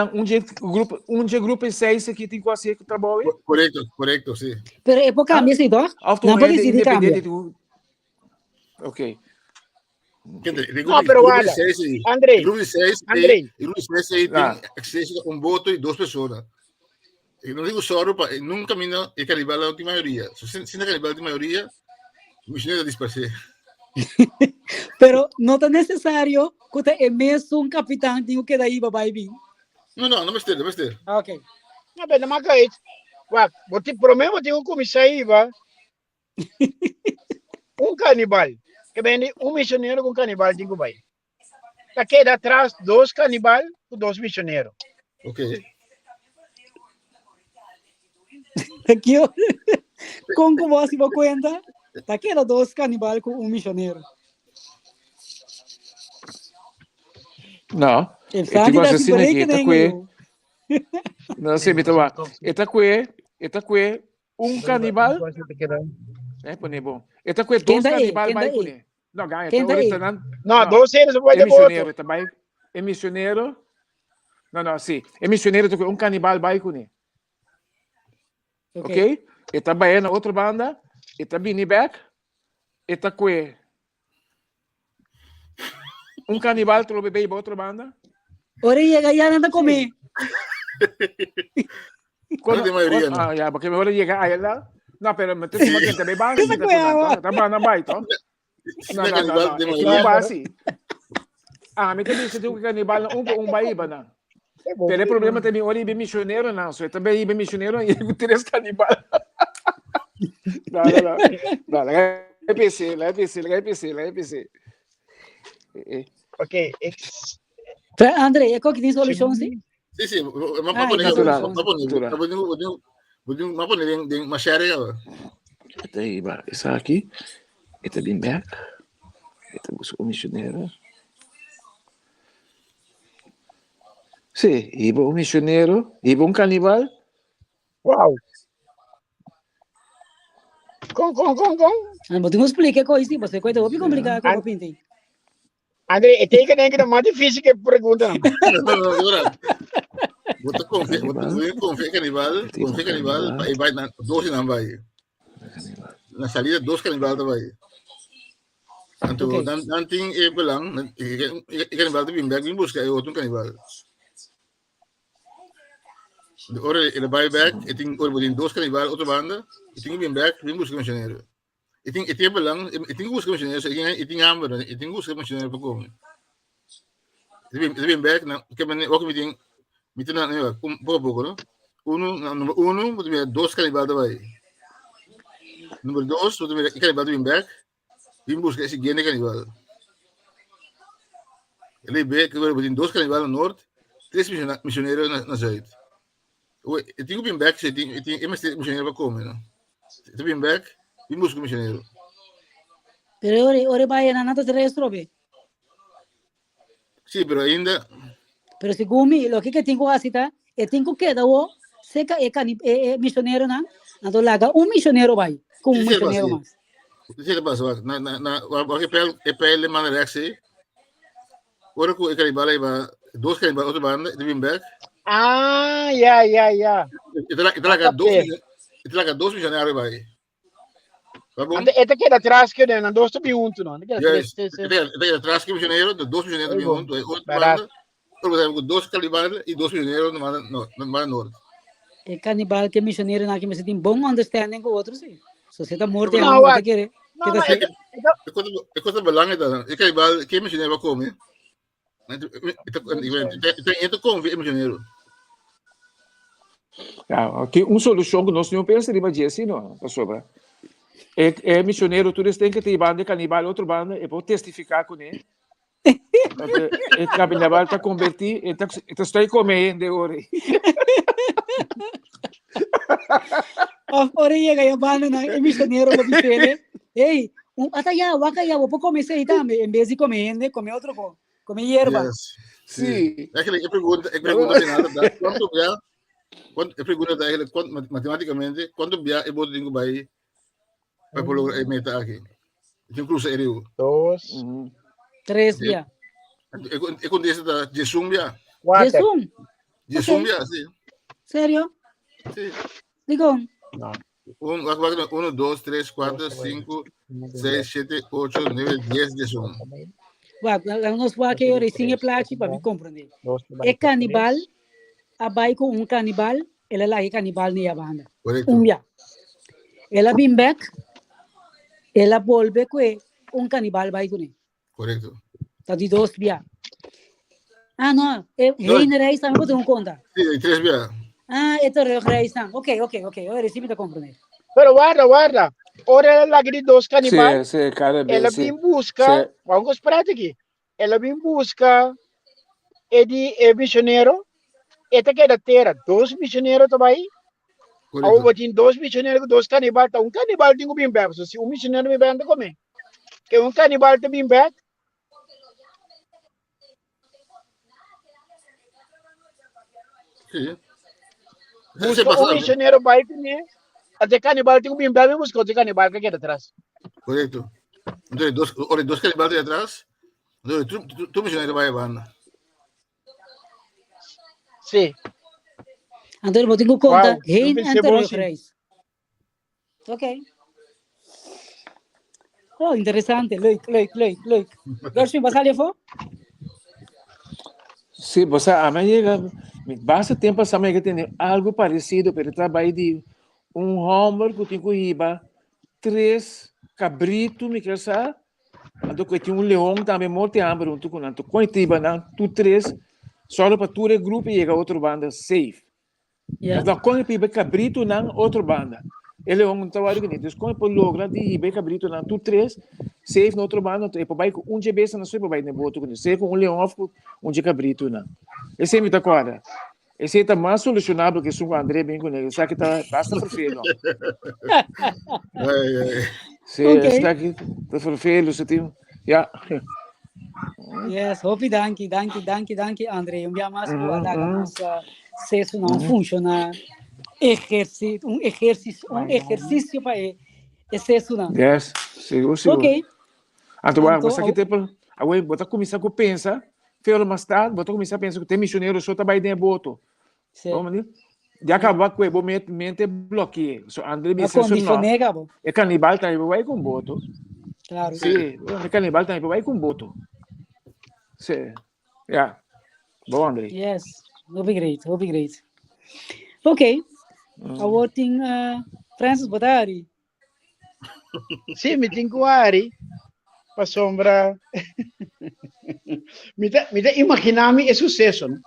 um de grupo 6 aqui tem quase que trabalho. correcto, sí. Pero es por cambio, sí, ¿no? Alto No é puede decir independente cambio. do. Ok. No, pero guarda, Andrei, il gruppo di 6 Ah. tem accesso a un voto di 2 persone. E non dico solo, non cammino il canibale di maggioria. Se il canibale di maggioria, bisogna disperse. Pero no es necesario que usted es un capitán, digo que de ahí va a ir. No, non mi stai. Ok. no, pero más que eso. Por mí, tengo un comisario, un canibal. Que viene un misionero con canibal, digo, vai. Está queda atrás 2 canibal con 2 misioneros. Ok. Aquí, con como así va cuenta, está queda 2 canibal con un misionero. Não. El E Santi tipo está assim super aqui, que tá tengo. não sei, então lá. Eta que um canibal, pone bom. Eta que Quem dois tá aí? canibal Quem tá vai aí? com ele. Não, ganha, Quem tá aí? No, 2 seres se puede é missionário, votar. tá vai. É missionário. Não, sim. É missionário, tá um canibal vai com ele. Ok? Eta vai na outra banda, eta bini back, eta que um canibal trobe bem para outra banda. Ahora llega ya anda a comer. Quando tem maioria, no? Ah, porque me voy a llegar a ella. No, pero me estoy diciendo que te va Esa cueva. Está para baito. Se No, il canibale di es que maioria, no va así. Ah, me también se dice que canibal un baíba, no. Pero el problema também ora ibe missionário não, só também ibe missionário e eu três canibal. Não, é PC. Ok. André, ¿es que tiene solución, sí? sì, ma Ah, pone natural. ma pone di masciare. Esta aí, essa aqui. Esta bem back. Esta busca o missionário. Sim, iba um missionário, iba um canibal. Wow. Com. Mas tu me explica que coisa, você coisa é complicada que eu pintei. André, tem que é mais difícil que pergunta. No, ora. Você confia canibal, e vai na 12 não vai. Na salida 2 canibal vai. Então, não tem belang, e canibal de bimberg em busca outro canibal. Ora ele vai back, e tem ora tem 2 canibal outra banda, e tem bimberg em busca missionário. E tem belang, e tem busca missionário, e tem hammer, e tem busca missionário para comer. E bimberg na que ook met een pouco, no? Número 1, moet je 2 canibal daarbij. Número 2, moet je canibal doen back. Die busca esse guia canibal. Ele vê que agora tem 2 canibal no norte, 3 missionários na zuid. Eu tenho bem back, eu tenho missionário para comer, não? Eu tenho bem back, die busca missionário. Pero ora vai na nata se estrobe. Sim, pero ainda. Pero se gumi, lo que tengo así está, tengo que dar o seca misionero na, ando laga un misionero vai, com um misionero mais. Dice passa, na pele man reactie. Ora que canibal iba 2 canibal outra banda, de bem back. Ah, ya. E traga 2 missionários vai. Tá bom? Esta queda atrás que não dois também junto, não. Yes. Tem atrás que missionário, 2 missionários também junto, outra banda. Por exemplo, 2 canibal e 2 missionários no Mar Norte. É canibal que misionero na que me tem bom understanding com outros, sim. Se você tá morto, Não, não quer. Não, É coisa belanga, é canibal que missionário vai comer. Então, como é missionário? Aqui solução que nós não pensamos de assim, não, pastor. É missionário, tu tem que ter banda canibal, outra banda, e pode testificar com ele. E Carnaval está convertido, e está comendo agora. Ora ia ganhar banda na emissioneiro lo bicele. Ei, até ya, waka ya, vou comer aí também, em vez de comer, come outro co, come hierba. Yes. Sim. É que ele pergunta final, quanto via, eu pergunto a ele matematicamente, quanto via é bom dingo vai para pôr a meta aqui. Incluso ele. 2, 3 dia. É quando esse da Jesumbia. 4. Jesumbia, sim. Sério? Sim. Digo, 1, 2, 3, 4, 5, 6, 7, 8, 9, 10 Jesum. nós vamos que eu recém plati para me compreender. É canibal, abai com canibal, ela lá é canibal nem banda. Correto. Já. Ela vem back, ela volve com canibal vai com ele. Correto. Tá de 2 dia. Não, reina reis também pode não conta. Sim, 3 via. É reis não. Ok, eu recém me compreender. Pero guarda. Ora ela de 2 canibal. Sim, cara, Ela vem buscar, vamos esperar aqui. Ela vem buscar é missioneiro. Esta que é da terra, 2 missioneiros também. Ao botin 2 missioneiros, 2 canibal, tá canibal tem bem bem, se missioneiro me bem comer. Que canibal tem bem bem. Sim. Busca missioneiro vai comer. Até canibal tem bem bem, busca o canibal que é atrás. Correto. Então, dos canibais de atrás, tu missionário vai banda. Sim. Então, eu tenho conta, reina entre reis. Ok. Oh, interessante, leuk. Gershwin, vas a ler for? Sim, você amanhã basta tempo também que tem algo parecido para trabalhar de homem que tem que ir 3 cabritos, me quer saber? Então que tem leão também muito hambre, tu com tiba não, tu 3 só para tu grupo e chega outra banda safe. Então com o cabrito não outra banda. Ele é trabalho que nem, então com o logra de cabrito não, tu 3 safe na outra banda, e para baixo GB na sua para baixo no boto com safe com leão de cabrito não. Esse me tá agora. Esse está mais solucionável que o André bem com ele, sabe que tá basta perfeito. Sim, está aqui tá perfeito, você tem, ja. Yes, hope danke, André. Um mais boa da nossa sessão não funciona. Um exercício para exercício não. Yes, seguro. Ok. Então, você aqui tem para, agora botar começar a pensar, fez mais tarde, botar começar a pensar que tem missioneiro só trabalha dentro boto. Vamos ali. Já acabar com o mente bloqueio. So André me disse não. É canibal também vai com boto. Claro. Sim, é canibal também vai com boto. Sim. Ja. Bom, André. Yes. Hope great. Ok. Agora tem Francis Botari. Sim, me tem que para sombra. me imaginar-me é sucesso, não?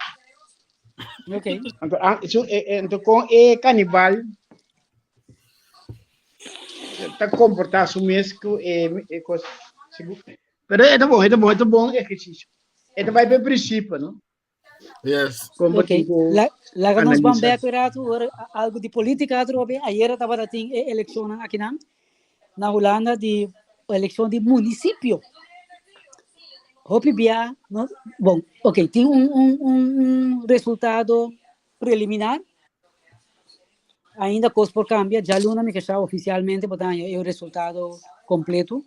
Ok. Então, com canibal, está comportando-se mesmo que coisa. Mas é bom exercício. É vai para o princípio, não? Yes. Ok. Lá que nós vamos ver algo de política, ayer estava tendo eleição aqui na Holanda de eleição de município. Bom, ok, tem resultado preliminar. Ainda coisa por cambia, já Luna me queixou oficialmente, porque é o resultado completo.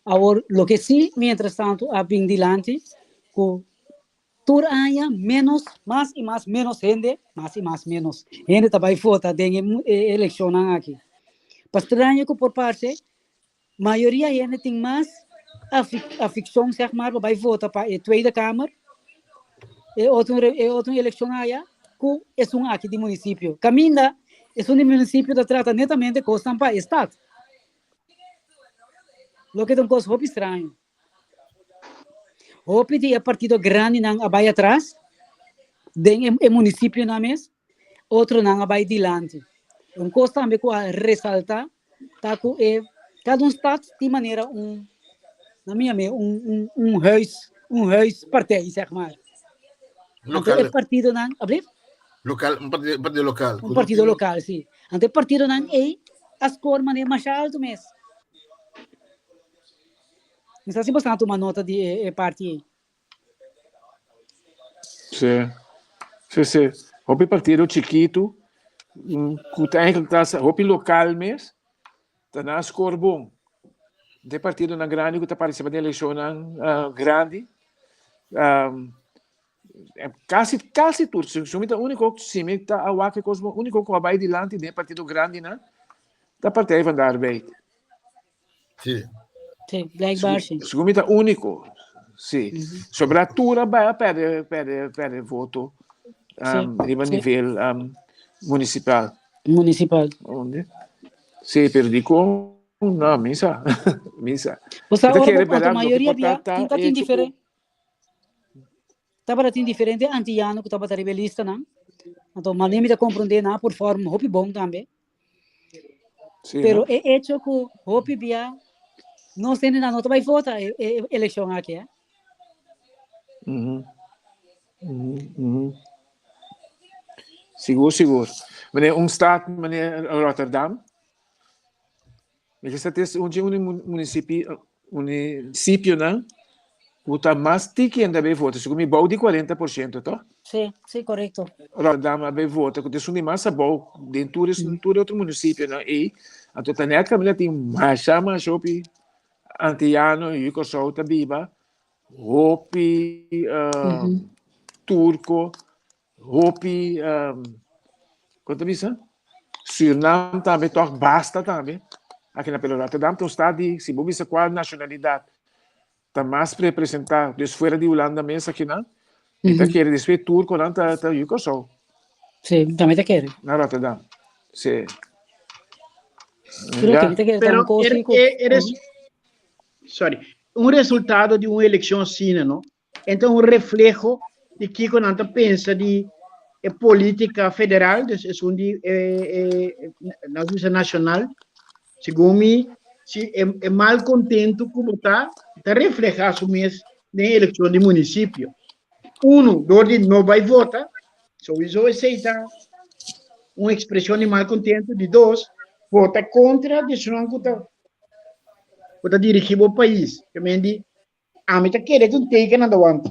Agora, o que sim, mientras tanto, abrir adiante, que tur haya mais e mais menos gente também vota em eleição aqui. Para estranho que por parte, maioria gente tem mais a ficção, zeg maar, vai votar para a Tweede Kamer, e outra eleição aí, que é aqui de município. Caminda é município que trata netamente com o Estado. Lo que é uma coisa muito estranha. Hope de partido grande não vai atrás, o município na mesa, outro não vai adiante. Uma coisa também que ressalta, tá que cada estado tem maneira na minha huispartij, zeg maar. Local. Het partido nan, Local, un partido local. um partido local, sim. Ante partido nan a score mané mais alto mês. Mas assim bastante uma nota de parte. Sim. Sim. Hopi partido chiquito, que eigenlijk tá hopi local mesmo, tá na score bom. De partido na grande que tá participando de eleição grande, quase tudo. Sumita único que tá a wake cosmo único que vai dilante de partido grande na da Partij van de Arbeid. Sim. Sim, blijkbaar sim. Sumita único. Sim. Sobre a tura vai perde voto a nível municipal. Municipal. Onde? Sim, perdi com não, misa. Você a maioria dia tinta indiferente. Tava indiferente anti-ano que tava rebelista não. Então, mas nem me compreender na por forma hopi bom também. Sim. Pero é hecho que hopi bia não sendo na nota vai votar eleição aqui, Seguro. Meneer Omstaat, meneer Rotterdam. Esse é um município, não? Puta mais tiki ainda bem vota. Se comigo bom de 40%, tá? Sim, correto. Rotterdam bem vota. Quando isso não massa bom, dentro de outro município, não? E a toda net que tem mais chope antiano e o sou da biba, hopi turco, hopi quanto bisa? Suriname também, toch basta também. Aqui na Rotterdam, então está de se você qual nacionalidade está mais representado, dus fora de Holanda mesmo aqui não, então quer dizer turco não tá o sou. Sim, também tá querendo. Na Rotterdam, sim. Pero un resultado de una elección así, ¿no? Entonces, un reflejo de que con tanta pensa de política federal, es un nacional, según mí, si es mal contento como está reflejado su mes de elección de municipio. Uno, donde no va a votar, eso aceita una expresión de mal contento. De dos, vota contra a decisão que está dirigindo o país. Também a mim está querendo um take na doante.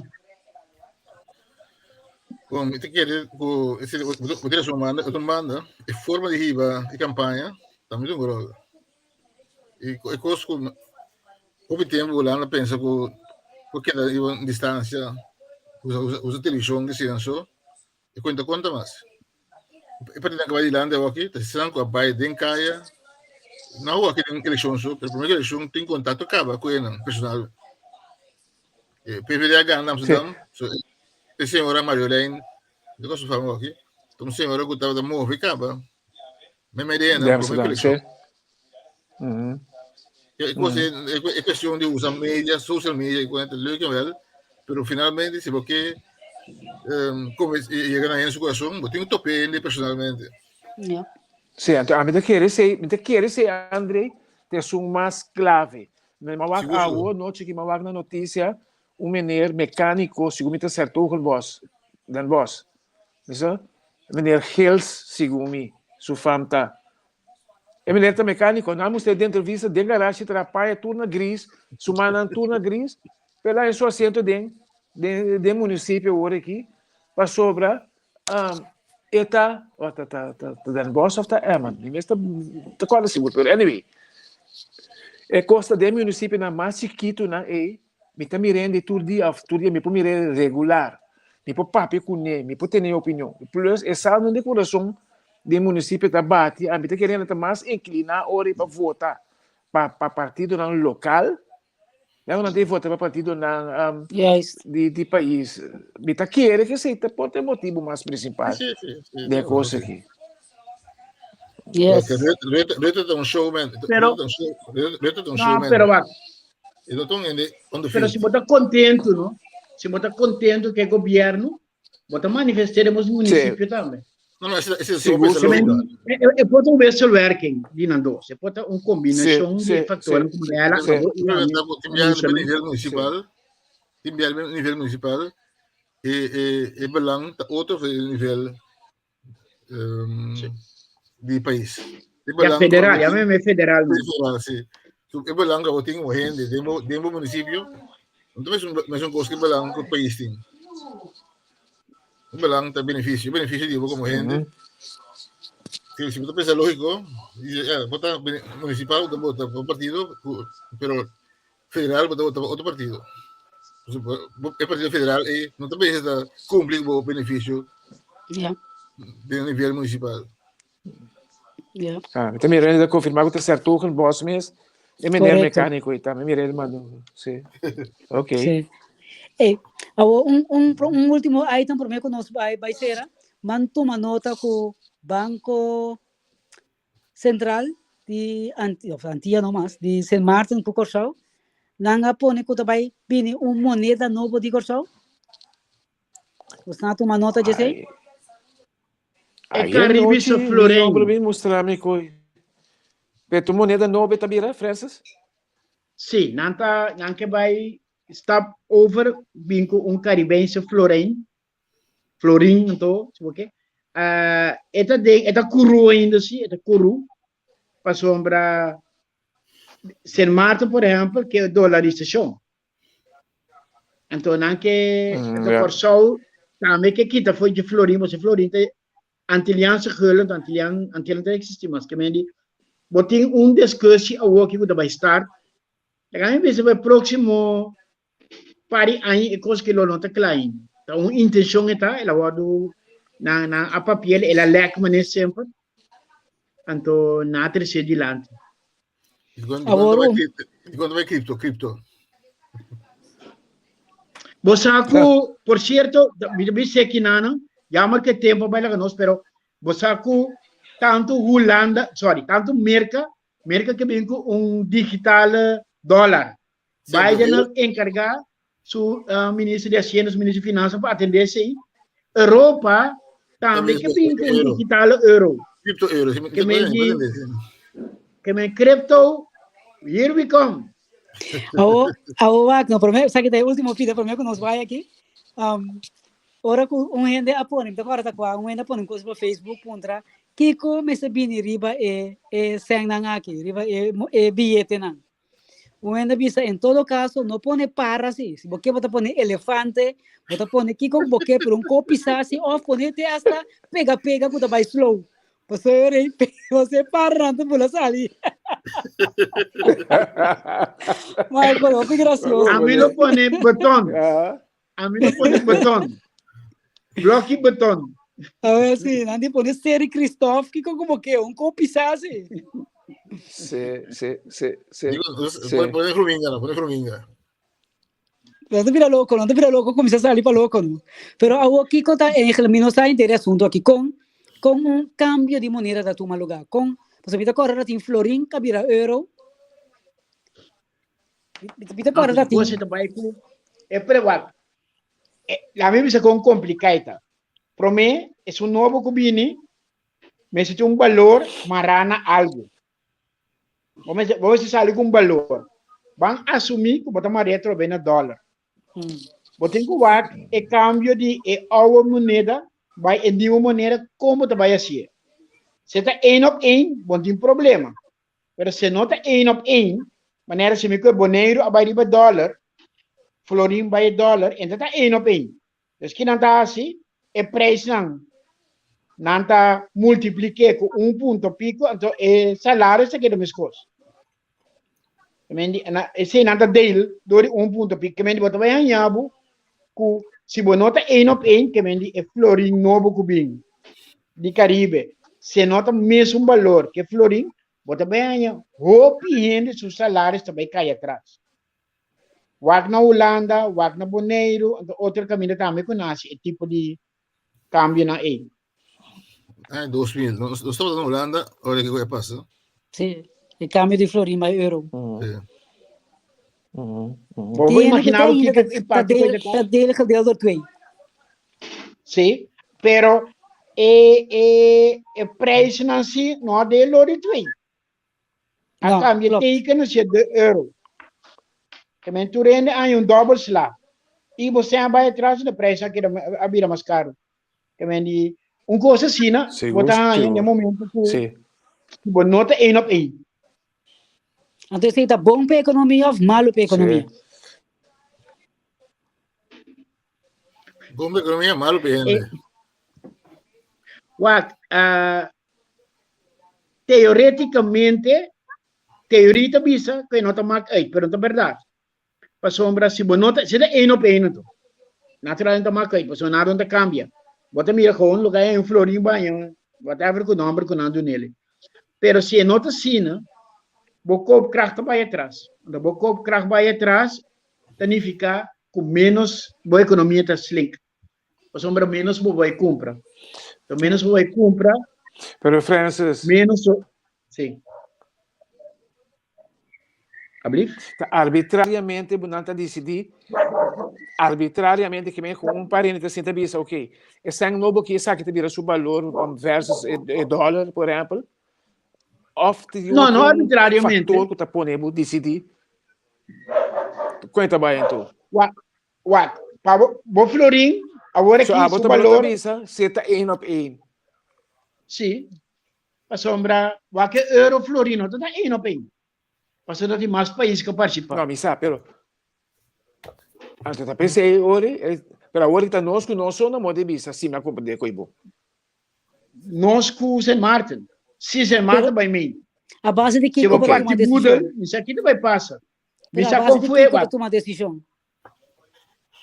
Bom, me te querer com esse poder somando, eu tomando a forma de riba e campanha, também um grande. E coisa como o tempo lá na pensa que porque da distância usa televisão que se lançou e conta mais. E para que vai dilante aqui, tá sendo com a Biden caia. Não aqui tem eleição só, pelo primeiro eleição tem contato acaba com ele personal. PVDH na Amsterdam, a senhora Marjolaine, eu gosto de falar aqui, então a senhora que estava da move acaba. Mesma ideia, não? É questão de usar mídia, social media, e quanto leuk en wel, pero finalmente se porque como llega na su coração, eu tenho tope personalmente. Sim, então a mim quer ser Andrei, tem um mais clave. Mas a noite que me na notícia, meneer mecânico, segundo me acertou com o boss, dan boss. Então, meneer Gils, segundo me, sua famta. E meneer tá mecânico, não vamos ter de entrevista, de garagem, trabalha turna gris, sumana turna gris, pela em seu assento de município agora aqui, para sobra, tá dan boss of the Eman, ninguém está quase seguro, pero anyway, costa de município na mais chiquito na me tá mirando todo dia me pode mirar regular, me pode papi com me pode ter opinião, plus essa não de coração de município tá bate, a me tá querendo tá mais inclinar hora para votar para partido no local. Eu não devo votar para partido de país. Me tá querendo que seja por ter motivo mais principal de coisa aqui. Yes. Rete é um showman. Pero se botar contento, não? Se botar contento que é governo, botar manifestaremos no município também. Não, essa é Seguro, essa Também lógica. pode um working de Nando. Você pode uma combinação de fatores como ela, Timbiar nível sim. municipal, timbiar nível municipal, e belang outro nível de país. E ja belang federal, ja mesmo é federal. federal, sim. E belang que tem um rende dentro município, então mas um coisa que belang que o país tem. Belang tem benefício de como rende. Si você pensa lógico, vota municipal, vota un partido, pero federal vota otro partido. El partido federal no también está cumpliendo el beneficio Yeah, de nivel municipal. yeah. Então, me rende confirmar que está certo com o boss mesmo. É minério Correcto. mecânico e também me rende mandou. Sim. Ok. Sí. Un último item por mí que nos va a ser, manto uma nota com o Banco Central de Antia nomás, de St. Martin com Corsau, nanga pone que também vini moneda novo de Corsau. Você não uma nota de sei? Aí Caribe noite, Florém. me bem mostrar-me coi. Peto moneda nova também, Francis? Sim, não que vai stop over bingo caribense Florém. Florim, então, ok? Eta curu ainda, sim, eta curu. Para sombra San Martin, por exemplo, que é dolarização. Então, não que eta Corsau, também que kita foi de Florim, mas Florim tem Antilianse gulden, Antilian não existe mais. Que me diz, botem discurso a que vai estar. Daí vem o próximo pari aí é coisa que não está claro. Então, uma intenção está, ela vai do na a papel, ela leque mas sempre. Então, na terceira dilante. E quando vai cripto? Você por certo, me sei que não, já marca tempo para nós, pero você tanto tanto merca que vem com digital dólar. Biden encargar su ministro de Hacienda, ministro de Finanças para atender isso aí. Europa também que vem com digital euro. Cripto euro, que me crypto, here we come. Wagner, prometo, sabe que tem último pida para mim que nós vai aqui. Ora com gente apone, agora tá com gente apone coisa para Facebook contra Kiko me se bini riba sem nang aqui, riba bilhete nang. Gente bisa em todo caso não pone para assim, se você bota pone elefante, bota pone Kiko porque por copisa assim, ou pone te hasta pega bota vai slow. Você parando por lá ali. Mas foi muito gracioso. A mim não põe botão. Bloque botão. Assim, não tem põe série Christophe que como que copisasse. Sim. Põe Ruminga. Não te vira louco, começa a sair para louco. Pero aqui conta em Gelmino está interessante aqui com cambio de moneda da tua lugar. Você vê agora tem florim, que vira euro. Vê agora tem. Você também é privado. La misma com complicada. Para mim, é novo cubini, mas tem valor marana algo. Vamos sair com valor. Vão assumir que bota maria trobe na dólar. Botem que é cambio de outra moneda, vai em uma moneda como te vai ser. Se está 1 bom tem problema. Mas se não está 1 maneira se me que boneiro a vai riba dólar, florim vai dólar, então está 1 Então, que não está assim, é preço não está multiplique com ponto pico, então é salário se que é mesma coisa. Se não está dele, dori ponto pico, que me bota vai ganhar, se você nota 1 que me é florim novo cubinho de Caribe. Se nota mesmo valor que florim, bota bem, hopiendo seus salários também cai atrás. Wag na Holanda, wag na Bonaire, outro caminho também conhece, é tipo de câmbio na E. 2000, não estamos na Holanda, olha o que passa. Sim, o câmbio de florim vai euro. Vamos imaginar o que está dele que deu do twin. Sim, pero e prijs na si no de lori 2. A No, cambio klopt. tekenen ze €2. Que men tu rende aan een dubbelslag. E você vai atrás da prijs aqui da bira mais caro. Que men die um coisa assim, né? Seguro, Botar aí no seguro. momento Sim. que você nota 1/1. Então, se está bom para a economia ou malo para a economia? Sim. Bom para a economia, malo para ele. Wat, teoreticamente, teoria bisa que não está marcado aí, pero não é verdade. Para sombra, se você nota, se é 1/1, naturalmente está marcado aí, para nada não cambia. Bota mira com um lugar em Florim banho, whatever com o nome que não nele. Pero se nota assim, né? Bocop kracht vai atrás. Da bocop kracht vai atrás, significa com menos boa economia está slink. Para sombra menos boa compra. Então menos boa compra, Pero Francis, menos sim. Abrir? arbitrariamente, bonanta decidir, arbitrariamente, que com parente assim, tá bisa, ok. Esse é um novo que sabe que vira seu valor versus o dólar, por exemplo. Of the Não, não outro arbitrariamente. fator que tá ponendo decidir. Quanto vai então? What? Para o Florim, agora So, aqui, bota o valor... bisa, se tá 1/1. Sim. Para sombra, o que euro Florino, está 1/1. Para ser de mais países que participam. Não, me sabe, pero... Antes tá pensei, pero agora tá nós que nós somos na bisa, sim, me compreender com isso. Nós com São Martin. Se São Martin vai mim. A base de que Se você você toma parte decisão? Buda, isso aqui não vai passar. Pero Isso a base de que confia, você toma decisão?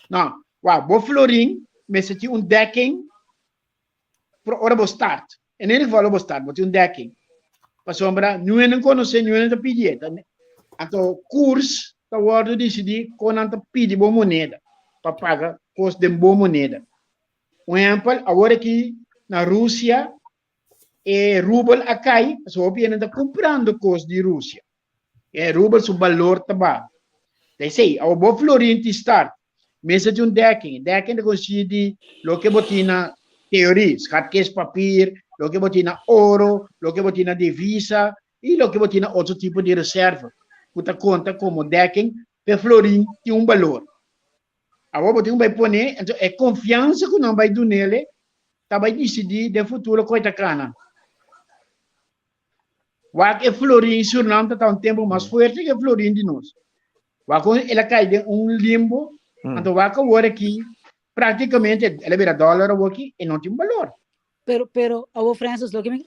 não, o Florim, mas se tem decking, para hora vou start. Em ieder geval vou start, tem decking. Para sombra, não conhece, não pedir. Então, curso, tá hora de decidir quando não pedir boa moneda, para pagar custo de boa moneda. Exemplo, agora aqui na Rússia, rubel a cai, só que está comprando coisas de Rússia. Rubel, o valor está baixo. Daí sei, o bom florim te start, mesa de decking é consiste de lo que botina teoria, skatjes papir, lo que botina ouro, lo que botina divisa e lo que botina outro tipo de reserva. Puta conta como decking, per florim tem valor. Agora botinho vai pôr, então é confiança que não vai do nele, tá vai decidir de futuro coisa cana. O que florim Suriname está um tempo mais forte que florim de nós. Ela cai de limbo, então o que agora aqui, praticamente, ela vira dólar aqui e não tem valor. Pero, Francis, lo que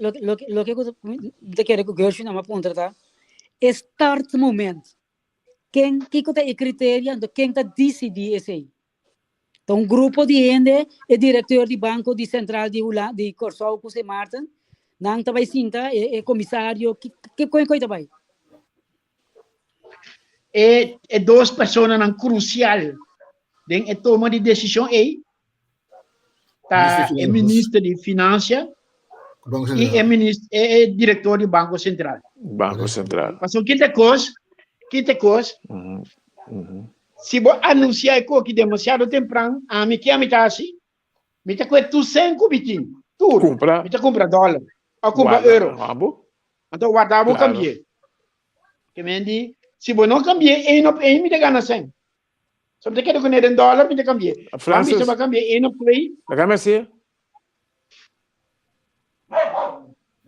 te quiero que eu não me aponte, tá? Start moment. Quem que é o critério, então quem está decidindo isso aí? Então, grupo de gente, o diretor de banco de central de Corsol, José Martin, não está vai sinta, o comissário, que coisa vai? Duas pessoas não crucial em toma de decisão aí, tá o ministro de Finanças e o diretor do Banco Central. Banco Central. Passou quinta coisa, se você anunciar que demasiado temprano, a mim que a mim tá assim, me tá com tu 5 bitin, tudo, me tá compra dólar, ou compra euro, então guardar vou cambiar, que me diz, se você não cambiar, aí me tá ganhando 100, só me quero ganhar em dólar, me tá cambiar, Francis, se vai cambiar, aí não play, Déjame decir.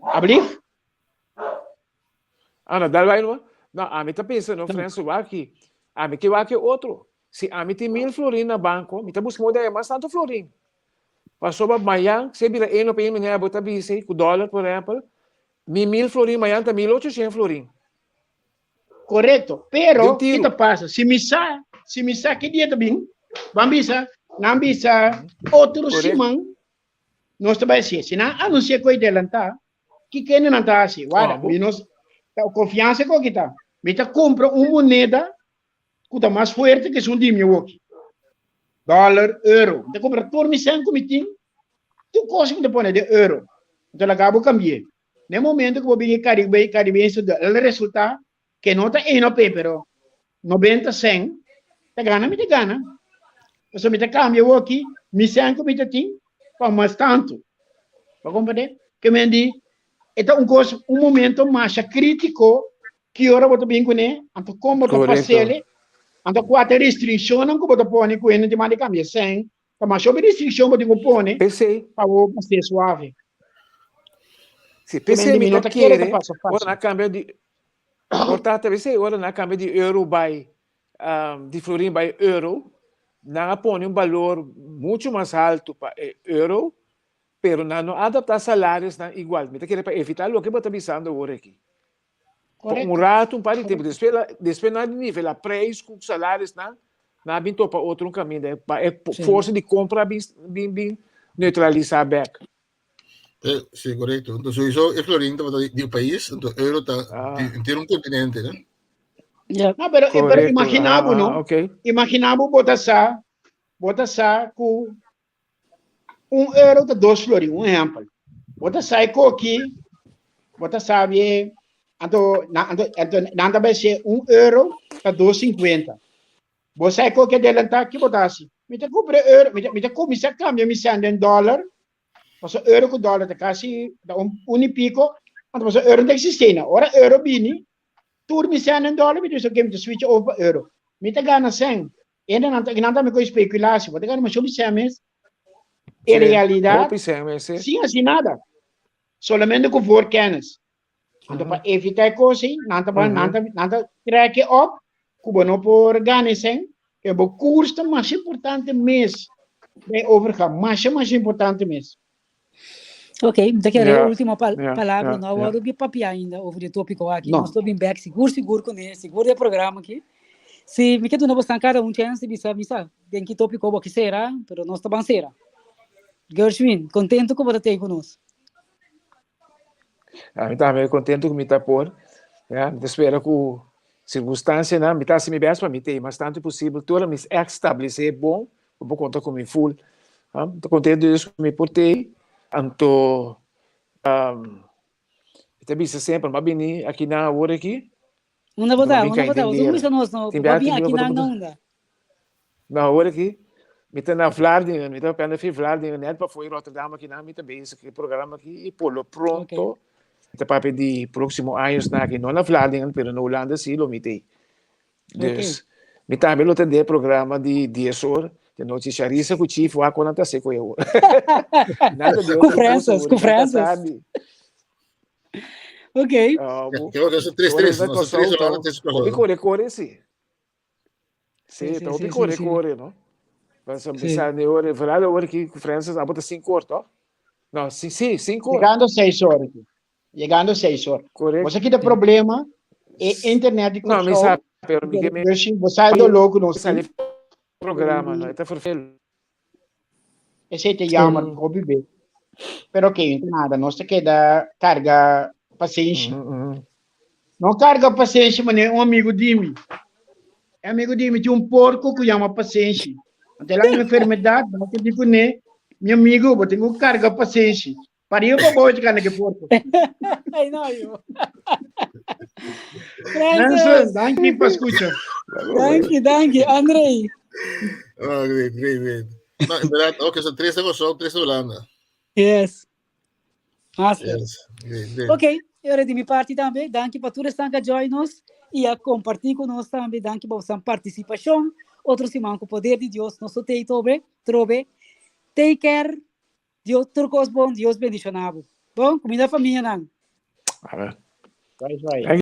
abrir, Ana, dá vai não? Não, a mim tá pensando, Francis, aqui. A mim que vai que outro. Se a mim tem 1.000 florim na banco, me tá buscando ideia mais tanto florim. Passou para amanhã, se vira no país, me botar bise, com dólar, por exemplo, 1.000 florim, amanhã tá 1.800 florim. correto, pero, que te passa? Se me sai, que dia também, vamos bisa, outro semana, nós também se não anuncia coisa dela, tá? Que não tá assim, guarda, nós, confiança com que tá, me tá compra uma moneda, que está mais forte que um dimio aqui. Dólar, euro. Então, compra por mim 5 mitin, tu costa que te põe de euro. Então, ela acaba cambiar. No momento que eu vou Caribe, o resultado que não está em OP, pero 90, 100, te gana, me te gana. Então, me te cambia aqui, me 5 mitin, para mais tanto. Para compreender? Que me diz, então um momento mais crítico que ora bota bem com ele, então como bota parcele, então quatro restrições não bota pone com ele de maneira cambia sem, mas sobre restrição bota pone para o ser suave. Se PC me tá querer, ora na câmbio de portanto, você ora na câmbio de euro by de florim by euro, não põe valor muito mais alto para euro, pero não adaptar salários na igual. Me tá querer para evitar o que bota pensando agora aqui. Um rato, um par de tempo, depois na nível a preço com salários na binto para outro caminho, para força de compra bem neutralizar back. Sim, correto. Então, isso é Florinda do país, então euro está inteiro continente, né? Não, pero imaginamos, não? Okay. Imaginamos botar com euro de 2 florins, um exemplo. Botar com aqui, botar sabe, nada vai ser euro de 2,50. Você com que adelantar que botar assim. Me te compra euro, me te comissão câmbio, me sendo em dólar. Mas o euro com dólar está quase e pico, mas o euro não existe. Ora euro bini, tudo me sendo em dólar, me diz que me switch over euro. Me te gana 100. Ainda não me com especulação, vou te gana mais sobre 100 mês. Em realidade, sim, assim nada. Solamente com forecasts. Então, para evitar coisas, nada track up, como não por ganhar 100, que é o custo mais importante mês. Bem, overcome, mais importante mês. Ok, daqui a última palavra, não vou ouvir papi ainda, over o tópico aqui. Nós estou bem back, seguro com ele, seguro o programa aqui. Se me quer não cada chance, bisa, tem que tópico o que será, mas nós estamos será. Gershwin, contento com você ter conosco. Eu também contento com me tá por, né? Espero que a circunstância, né, me tá se me bem para me ter, mas tanto possível, toda me estabelecer bom, vou contar com me full. Estou contente de isso me por ter. Anto também sempre mas bem aqui na hora aqui uma boda tudo isso nós não bem aqui na hora aqui me tá na Vlaardingen me tá para na Vlaardingen net para foi Rotterdam aqui na me também esse programa aqui e por lo pronto tá para pedir próximo anos na aqui não na Vlaardingen pero na Holanda sim lo me tem dus me também lo tem programa de 10 horas de noticiarista com o chief lá quando tá seco eu nada de com Francis ok creo que son 3-3 no son 3 horas antes de correr sim tá o correr não mas pensar de hora verdade hora que com Francis a botar 5 horas tá não sim 5 horas chegando 6 horas correto você que tem problema é internet de não me sabe pero me você do louco não sei programa não está perfeito esse te chama hobby bem pero que nada nós te queda carga paciência não carga paciência mas um amigo de mim tinha porco que chama paciência até lá uma enfermidade não que digo né meu amigo eu tenho carga paciência para eu para boa de carne que porco ai não eu danke para escutar danke Andrei great. No, en verdad, okay, son 3 de Holanda. Yes. Great. Ok, ora di mia parte também, danke para todos que join nos e a compartilhar conosco também, danke para sua participação. Outro semana com o poder de Deus, nosso tei trobe. Take care. Deus turcos bom, Deus bendicionado. Bom, comida família não. Vai.